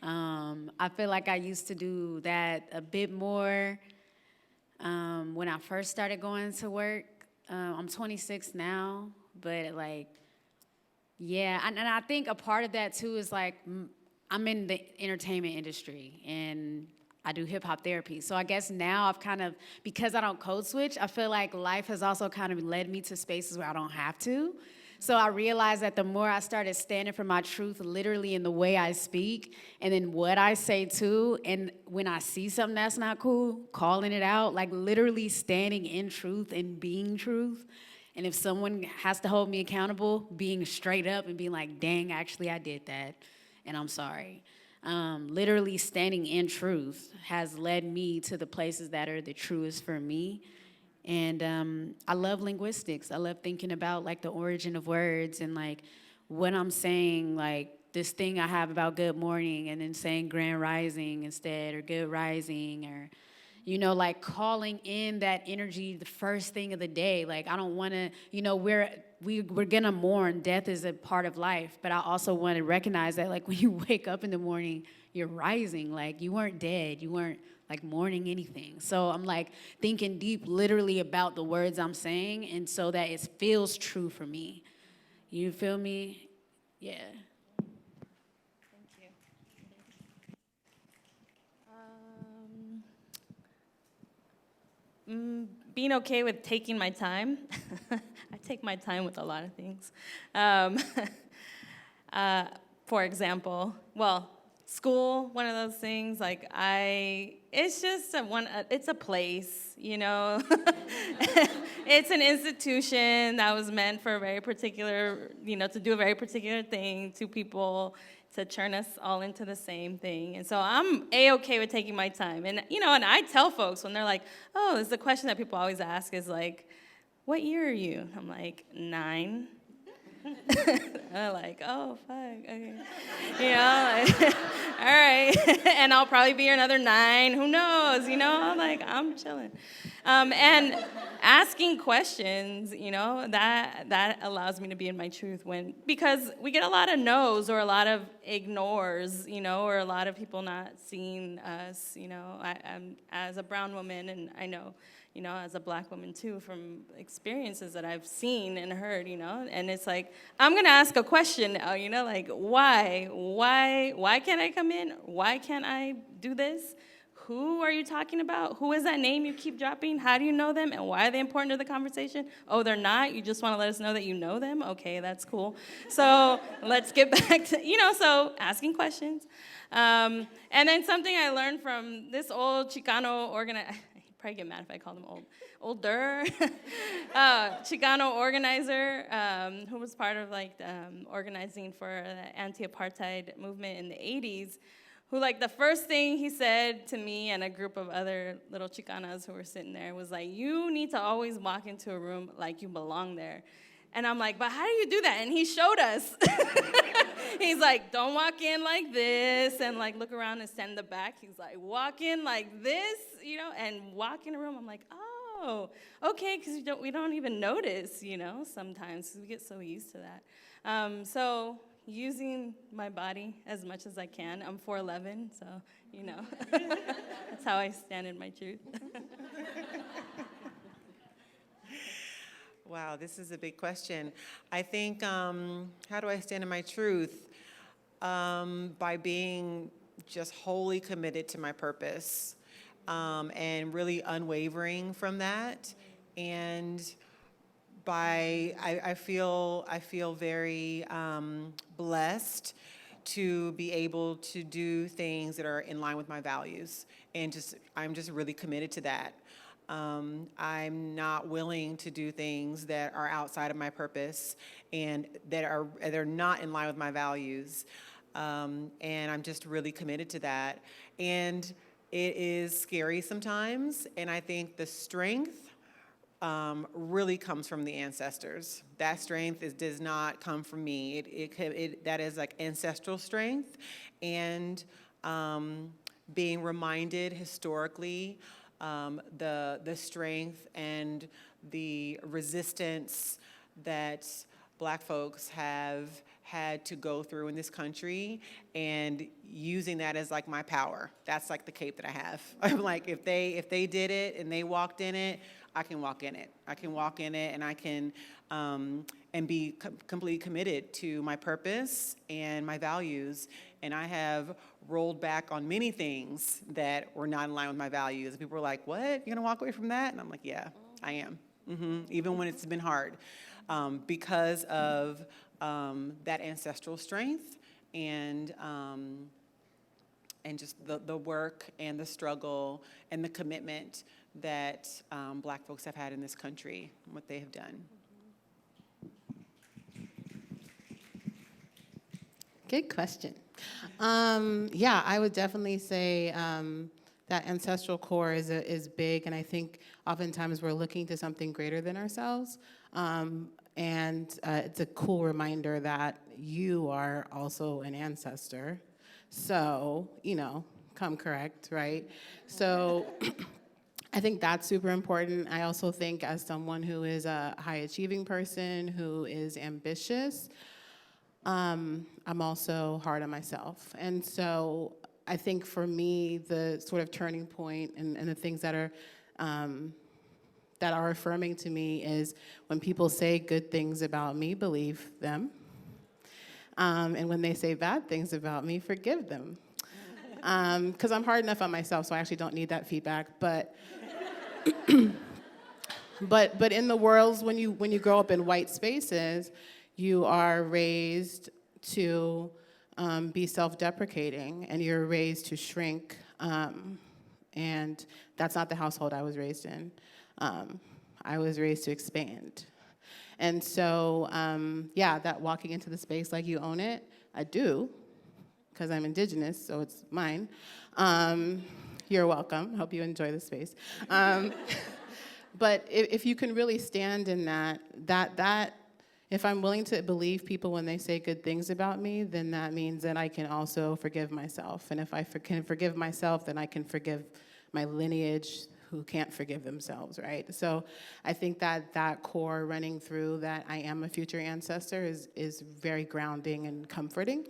I feel like I used to do that a bit more when I first started going to work. I'm 26 now, but like, yeah, and I think a part of that too is like, I'm in the entertainment industry and I do hip hop therapy. So I guess now I've kind of, because I don't code switch, I feel like life has also kind of led me to spaces where I don't have to. So I realized that the more I started standing for my truth, literally in the way I speak, and then what I say too, and when I see something that's not cool, calling it out, like literally standing in truth and being truth. And if someone has to hold me accountable, being straight up and being like, dang, actually I did that, and I'm sorry. Literally standing in truth has led me to the places that are the truest for me. And I love linguistics. I love thinking about like the origin of words and like what I'm saying, like this thing I have about good morning and then saying grand rising instead, or good rising, or, you know, like calling in that energy the first thing of the day. Like, I don't want to, you know, we're gonna mourn. Death is a part of life, but I also want to recognize that, like, when you wake up in the morning, you're rising. Like, you weren't dead. You weren't like mourning anything. So I'm like thinking deep, literally, about the words I'm saying, and so that it feels true for me. You feel me? Yeah. Being okay with taking my time. I take my time with a lot of things. For example, school, one of those things, like it's just it's a place, you know? It's an institution that was meant for a very particular, you know, to do a very particular thing to people, to turn us all into the same thing. And so I'm A-okay with taking my time. And, you know, and I tell folks when they're like, oh, it's the question that people always ask is like, what year are you? I'm like, 9. They're like, oh, fuck, okay. You know, like, all right. And I'll probably be here another 9, who knows, you know? Like, I'm chilling. And asking questions, you know, that allows me to be in my truth because we get a lot of no's or a lot of ignores, you know, or a lot of people not seeing us, you know. I'm as a brown woman, and I know, you know, as a Black woman too, from experiences that I've seen and heard, you know, and it's like, I'm gonna ask a question now, you know, like, why can't I come in? Why can't I do this? who are you talking about? Who is that name you keep dropping? How do you know them? And why are they important to the conversation? Oh, they're not? You just want to let us know that you know them? Okay, that's cool. So let's get back to, so asking questions. And then something I learned from this old Chicano organizer, I'd probably get mad if I called him older, Chicano organizer who was part of organizing for the anti-apartheid movement in the 80s, who the first thing he said to me and a group of other little Chicanas who were sitting there was you need to always walk into a room like you belong there. And I'm like, but how do you do that? And he showed us. He's like, don't walk in like this and look around and stand in the back. He's like, walk in like this, and walk in a room. I'm like, oh, okay, because we don't even notice, sometimes we get so used to that. So using my body as much as I can. I'm 4'11", so, that's how I stand in my truth. Wow, this is a big question. I think, how do I stand in my truth? By being just wholly committed to my purpose and really unwavering from that. And I feel very blessed to be able to do things that are in line with my values. And I'm just really committed to that. I'm not willing to do things that are outside of my purpose and they're not in line with my values. And I'm just really committed to that. And it is scary sometimes, and I think the strength really comes from the ancestors. That strength does not come from me. That is ancestral strength, and being reminded historically the strength and the resistance that Black folks have had to go through in this country, and using that as my power. That's the cape that I have. I'm if they did it and they walked in it, I can walk in it. I can walk in it, and I can and be completely committed to my purpose and my values. And I have rolled back on many things that were not in line with my values. People were like, "What? You're gonna walk away from that?" And I'm like, "Yeah, I am." Even when it's been hard, because of that ancestral strength and just the work and the struggle and the commitment that Black folks have had in this country, what they have done. Good question. Yeah, I would definitely say that ancestral core is big, and I think oftentimes we're looking to something greater than ourselves. And it's a cool reminder that you are also an ancestor. So, come correct, right? So I think that's super important. I also think as someone who is a high-achieving person, who is ambitious, I'm also hard on myself. And so I think for me, the sort of turning point and the things that are affirming to me is when people say good things about me, believe them. And when they say bad things about me, forgive them. Because I'm hard enough on myself, so I actually don't need that feedback. But but in the worlds, when you grow up in white spaces, you are raised to be self-deprecating, and you're raised to shrink. And that's not the household I was raised in. I was raised to expand. And so, that walking into the space like you own it, I do, because I'm indigenous, so it's mine. You're welcome. Hope you enjoy the space. But if you can really stand in that, if I'm willing to believe people when they say good things about me, then that means that I can also forgive myself. And if I can forgive myself, then I can forgive my lineage who can't forgive themselves, right? So I think that core running through that I am a future ancestor is very grounding and comforting.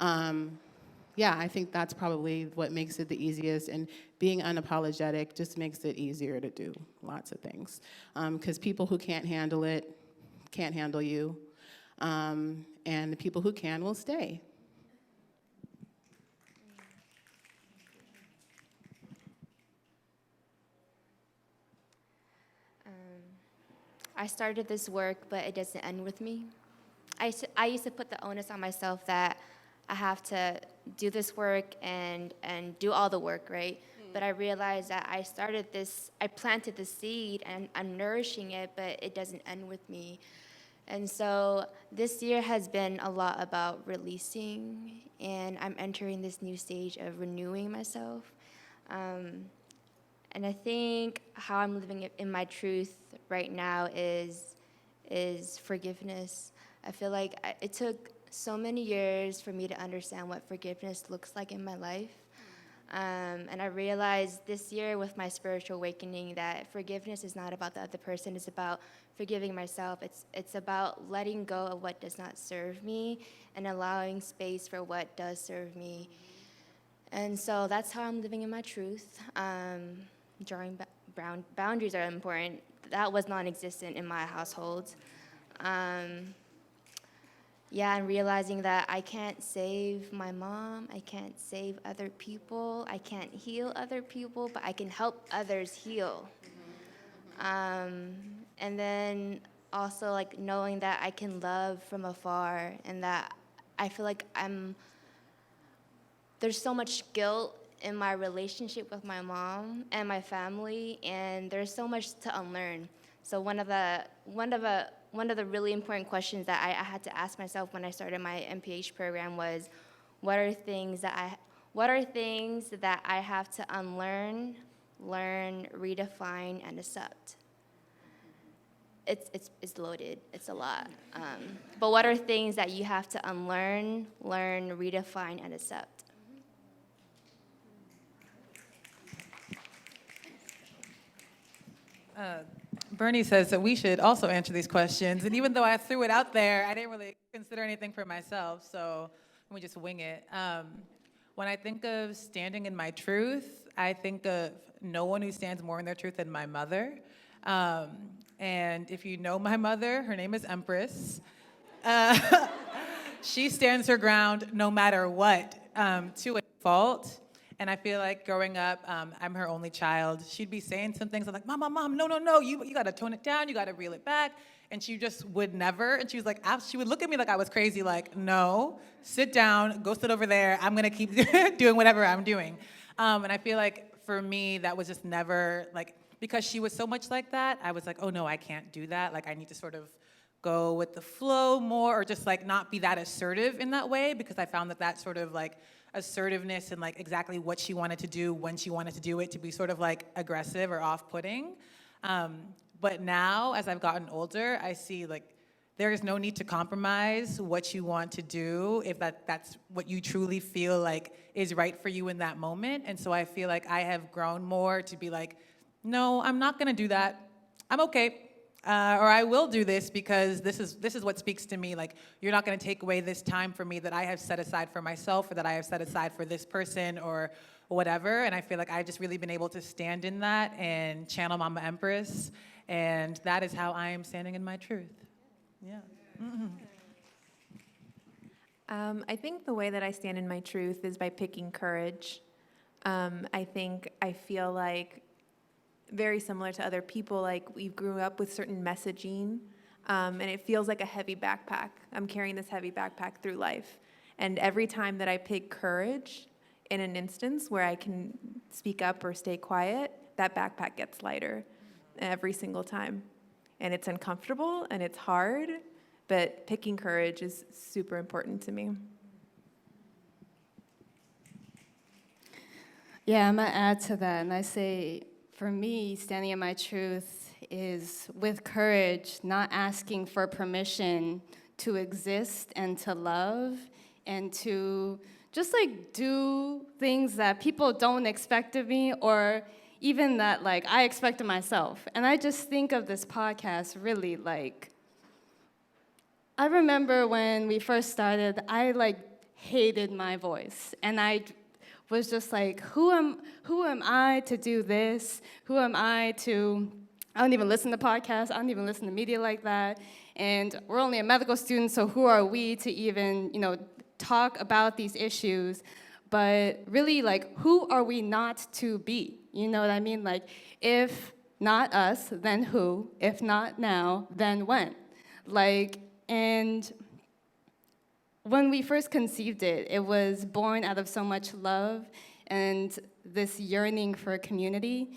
I think that's probably what makes it the easiest, and being unapologetic just makes it easier to do lots of things. Because people who can't handle it can't handle you, and the people who can will stay. I started this work, but it doesn't end with me. I used to put the onus on myself that I have to do this work and do all the work, right? But I realized that I planted the seed and I'm nourishing it, but it doesn't end with me. And so this year has been a lot about releasing, and I'm entering this new stage of renewing myself. And I think how I'm living in my truth right now is forgiveness. I feel like it took so many years for me to understand what forgiveness looks like in my life. And I realized this year with my spiritual awakening that forgiveness is not about the other person, it's about forgiving myself. It's about letting go of what does not serve me and allowing space for what does serve me. And so that's how I'm living in my truth. Drawing boundaries are important. That was non-existent in my household. I'm realizing that I can't save my mom, I can't save other people, I can't heal other people, but I can help others heal. And then also like knowing that I can love from afar, and that I feel like there's so much guilt in my relationship with my mom and my family, and there's so much to unlearn. So one of the really important questions that I had to ask myself when I started my MPH program was, what are things that I have to unlearn, learn, redefine, and accept? It's loaded. It's a lot. But what are things that you have to unlearn, learn, redefine, and accept? Bernie says that we should also answer these questions. And even though I threw it out there, I didn't really consider anything for myself. So let me just wing it. When I think of standing in my truth, I think of no one who stands more in their truth than my mother. And if you know my mother, her name is Empress. She stands her ground no matter what, to a fault. And I feel like growing up, I'm her only child. She'd be saying some things. I'm like, Mom, no, you got to tone it down. You got to reel it back. And she just would never. And she was like, she would look at me like I was crazy, like, no, sit down, go sit over there. I'm going to keep doing whatever I'm doing. And I feel like for me, that was just never, like, because she was so much like that, I was like, oh, no, I can't do that. Like, I need to sort of go with the flow more, or just, like, not be that assertive in that way, because I found that sort of, like, assertiveness and like exactly what she wanted to do when she wanted to do it to be sort of like aggressive or off-putting. But now, as I've gotten older, I see like there is no need to compromise what you want to do if that's what you truly feel like is right for you in that moment. And so I feel like I have grown more to be like, no, I'm not gonna do that. I'm okay. Or I will do this because this is what speaks to me. Like, you're not going to take away this time for me that I have set aside for myself, or that I have set aside for this person, or whatever. And I feel like I've just really been able to stand in that and channel Mama Empress, and that is how I am standing in my truth. Yeah. I think the way that I stand in my truth is by picking courage. I feel like very similar to other people, like we grew up with certain messaging, and it feels like a heavy backpack. I'm carrying this heavy backpack through life. And every time that I pick courage in an instance where I can speak up or stay quiet, that backpack gets lighter every single time. And it's uncomfortable and it's hard, but picking courage is super important to me. Yeah, I'm gonna add to that, and I say, for me, standing in my truth is with courage, not asking for permission to exist and to love and to just like do things that people don't expect of me, or even that like I expect of myself. And I just think of this podcast really like, I remember when we first started, I like hated my voice, and I was just like, who am I to do this? Who am I to, I don't even listen to podcasts, I don't even listen to media like that, and we're only a medical student, so who are we to even, talk about these issues? But really, like, who are we not to be? You know what I mean? Like, if not us, then who? If not now, then when? And when we first conceived it, it was born out of so much love and this yearning for a community.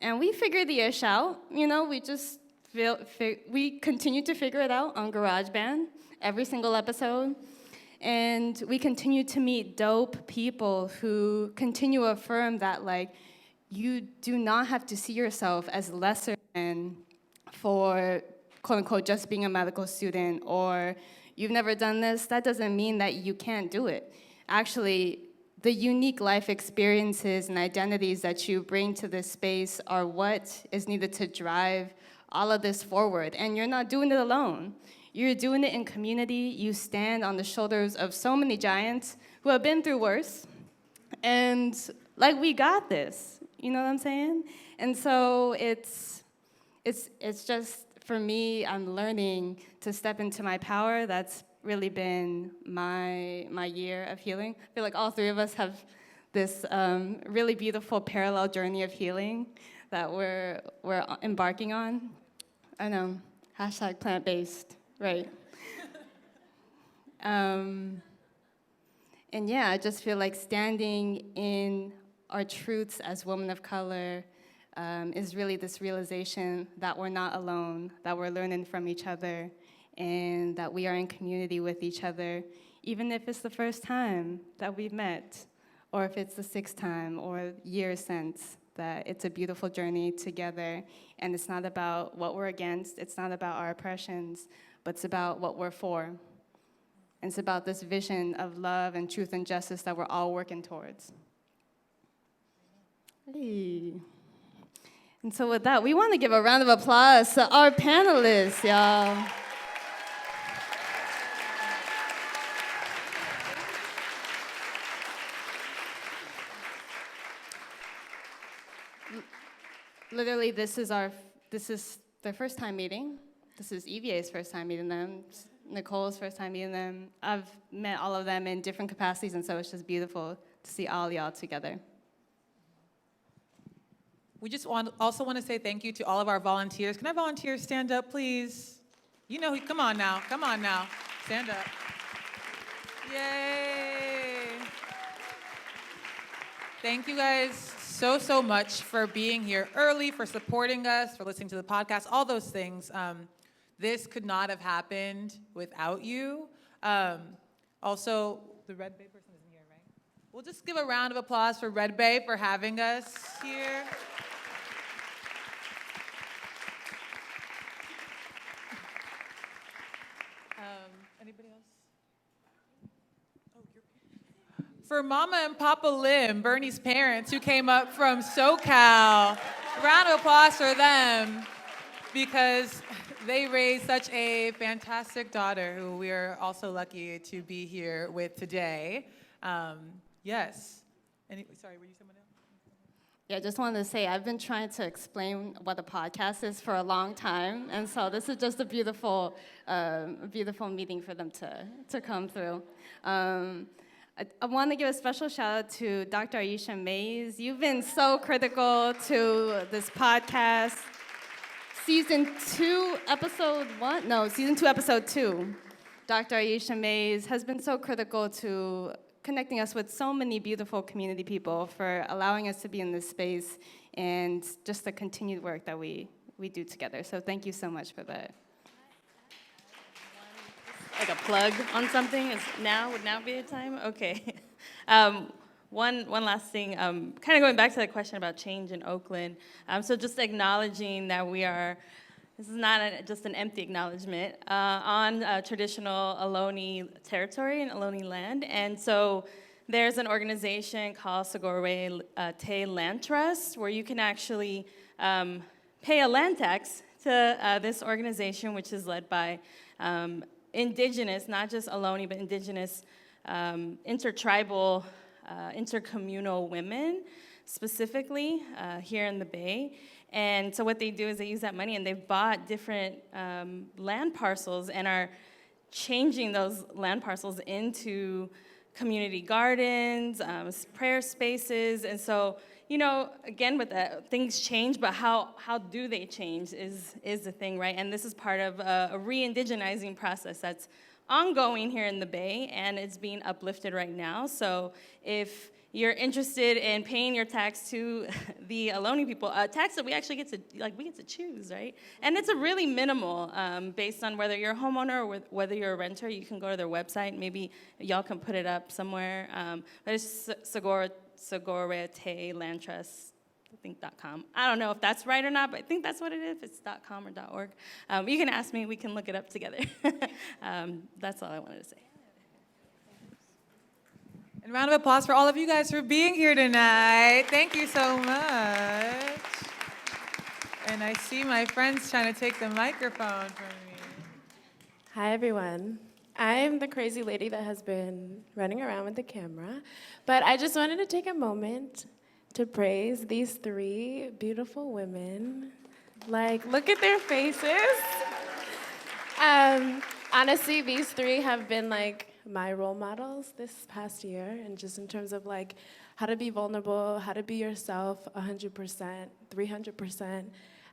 And we figured the ish out, we just we continue to figure it out on GarageBand every single episode. And we continue to meet dope people who continue to affirm that, you do not have to see yourself as lesser than for, quote unquote, just being a medical student, or you've never done this. That doesn't mean that you can't do it. Actually, the unique life experiences and identities that you bring to this space are what is needed to drive all of this forward. And you're not doing it alone. You're doing it in community. You stand on the shoulders of so many giants who have been through worse. And we got this. You know what I'm saying? And so it's just, for me, I'm learning to step into my power. That's really been my year of healing. I feel like all three of us have this really beautiful parallel journey of healing that we're embarking on. I know, hashtag plant-based, right? And yeah, I just feel like standing in our truths as women of color is really this realization that we're not alone, that we're learning from each other, and that we are in community with each other, even if it's the first time that we've met, or if it's the sixth time or years since, that it's a beautiful journey together. And it's not about what we're against, it's not about our oppressions, but it's about what we're for. And it's about this vision of love and truth and justice that we're all working towards. Hey. And so with that, we want to give a round of applause to our panelists, y'all. Literally, this is their first time meeting. This is EVA's first time meeting them. Nicole's first time meeting them. I've met all of them in different capacities, and so it's just beautiful to see all y'all together. We just also want to say thank you to all of our volunteers. Can our volunteers stand up, please? Come on now, stand up. Yay! Thank you guys so much for being here early, for supporting us, for listening to the podcast, all those things. This could not have happened without you. Also, the Red Bay person isn't here, right? We'll just give a round of applause for Red Bay for having us here. Anybody else? For Mama and Papa Lim, Bernie's parents, who came up from SoCal. Round of applause for them, because they raised such a fantastic daughter who we are also lucky to be here with today. Yes. Sorry, were you someone else? Yeah, I just wanted to say, I've been trying to explain what a podcast is for a long time, and so this is just a beautiful meeting for them to come through. I want to give a special shout out to Dr. Aisha Mays. You've been so critical to this podcast. Season 2, episode 2. Dr. Aisha Mays has been so critical to connecting us with so many beautiful community people, for allowing us to be in this space, and just the continued work that we do together. So thank you so much for that. Like a plug on something? Would now be a time? Okay. One last thing, kind of going back to the question about change in Oakland. So just acknowledging that this is not just an empty acknowledgement, on traditional Ohlone territory and Ohlone land. And so there's an organization called Sagorwe Te Land Trust, where you can actually pay a land tax to this organization, which is led by indigenous, not just Ohlone, but indigenous intertribal, intercommunal women, specifically here in the Bay. And so what they do is they use that money, and they've bought different land parcels and are changing those land parcels into community gardens, prayer spaces, and so, again, with that, things change, but how do they change is the thing, right? And this is part of a re-indigenizing process that's ongoing here in the Bay, and it's being uplifted right now. So if you're interested in paying your tax to the Ohlone people, a tax that we actually get to choose, right? And it's a really minimal, based on whether you're a homeowner or whether you're a renter. You can go to their website. Maybe y'all can put it up somewhere. But it's Segorete Land Trust, I think .com. I don't know if that's right or not, but I think that's what it is. If it's .com or .org. You can ask me. We can look it up together. That's all I wanted to say. And round of applause for all of you guys for being here tonight. Thank you so much. And I see my friends trying to take the microphone from me. Hi, everyone. I'm the crazy lady that has been running around with the camera, but I just wanted to take a moment to praise these three beautiful women. Look at their faces. Honestly, these three have been my role models this past year, and just in terms of how to be vulnerable, how to be yourself 100%, 300%,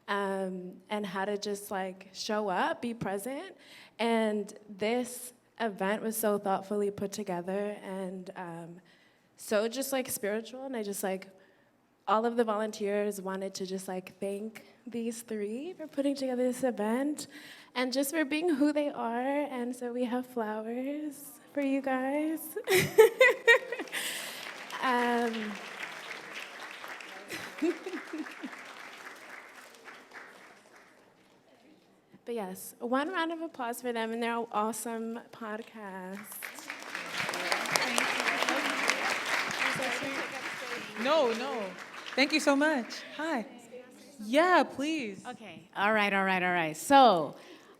and how to just show up, be present. And this event was so thoughtfully put together and so just spiritual, and I just all of the volunteers wanted to just thank these three for putting together this event and just for being who they are. And so we have flowers for you guys. But yes, one round of applause for them and their awesome podcast. No. Thank you so much. Hi. Yeah, please. Okay. All right. So,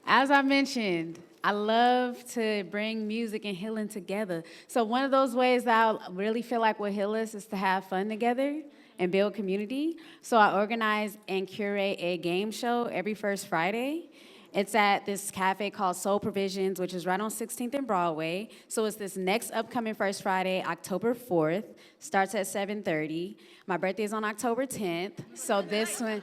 as I mentioned, I love to bring music and healing together. So one of those ways that I really feel like will heal us is to have fun together and build community. So I organize and curate a game show every first Friday. It's at this cafe called Soul Provisions, which is right on 16th and Broadway. So it's this next upcoming first Friday, October 4th. Starts at 7:30. My birthday is on October 10th. So this one,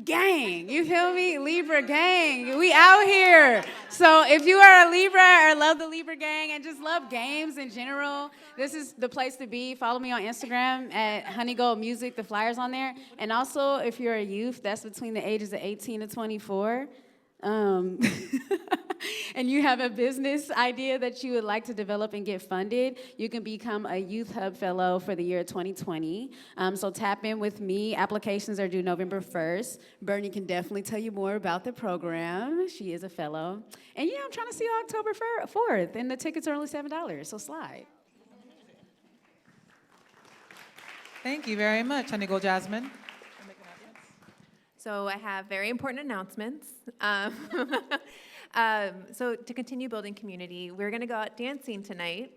gang, you feel me? Libra gang, we out here. So if you are a Libra or love the Libra gang and just love games in general, this is the place to be. Follow me on Instagram at Honey Gold Music. The flyer's on there. And also, if you're a youth, that's between the ages of 18 to 24. And you have a business idea that you would like to develop and get funded, you can become a Youth Hub Fellow for the year 2020. So tap in with me. Applications are due November 1st. Bernie can definitely tell you more about the program. She is a fellow. And I'm trying to see you October 4th, and the tickets are only $7, so slide. Thank you very much, Honey Gold Jasmine. So I have very important announcements. So to continue building community, we're going to go out dancing tonight.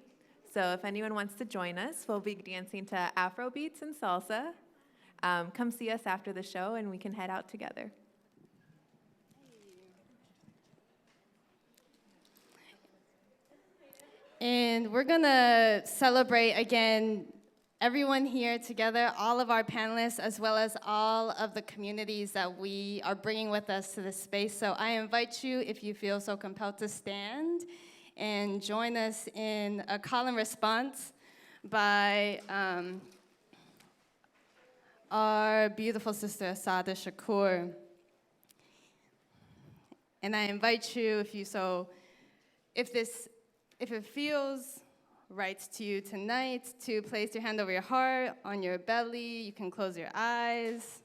So if anyone wants to join us, we'll be dancing to Afro beats and salsa. Come see us after the show, and we can head out together. And we're going to celebrate again everyone here together, all of our panelists, as well as all of the communities that we are bringing with us to this space. So I invite you, if you feel so compelled, to stand and join us in a call and response by our beautiful sister, Asada Shakur. And I invite you, if it feels right to you tonight, to place your hand over your heart, on your belly. You can close your eyes.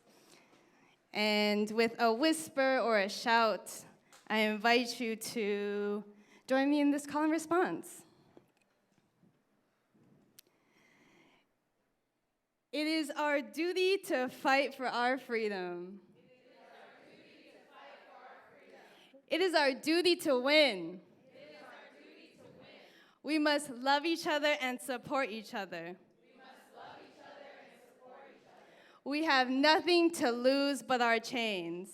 And with a whisper or a shout, I invite you to join me in this call and response. It is our duty to fight for our freedom. It is our duty to win. We must love each other and support each other. We have nothing to lose but our chains.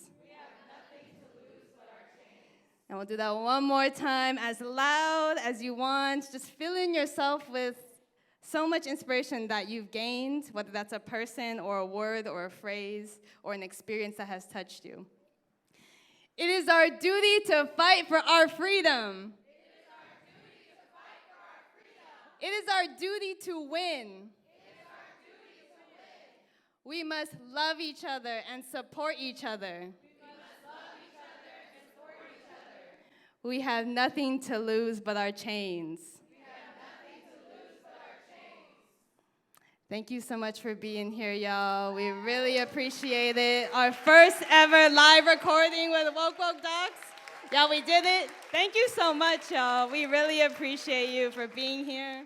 And we'll do that one more time, as loud as you want, just filling yourself with so much inspiration that you've gained, whether that's a person or a word or a phrase or an experience that has touched you. It is our duty to fight for our freedom. It is our duty to win. We must love each other and support each other. We have nothing to lose but our chains. Thank you so much for being here, y'all. We really appreciate it. Our first ever live recording with Woke WOC Docs. Y'all, we did it. Thank you so much, y'all. We really appreciate you for being here.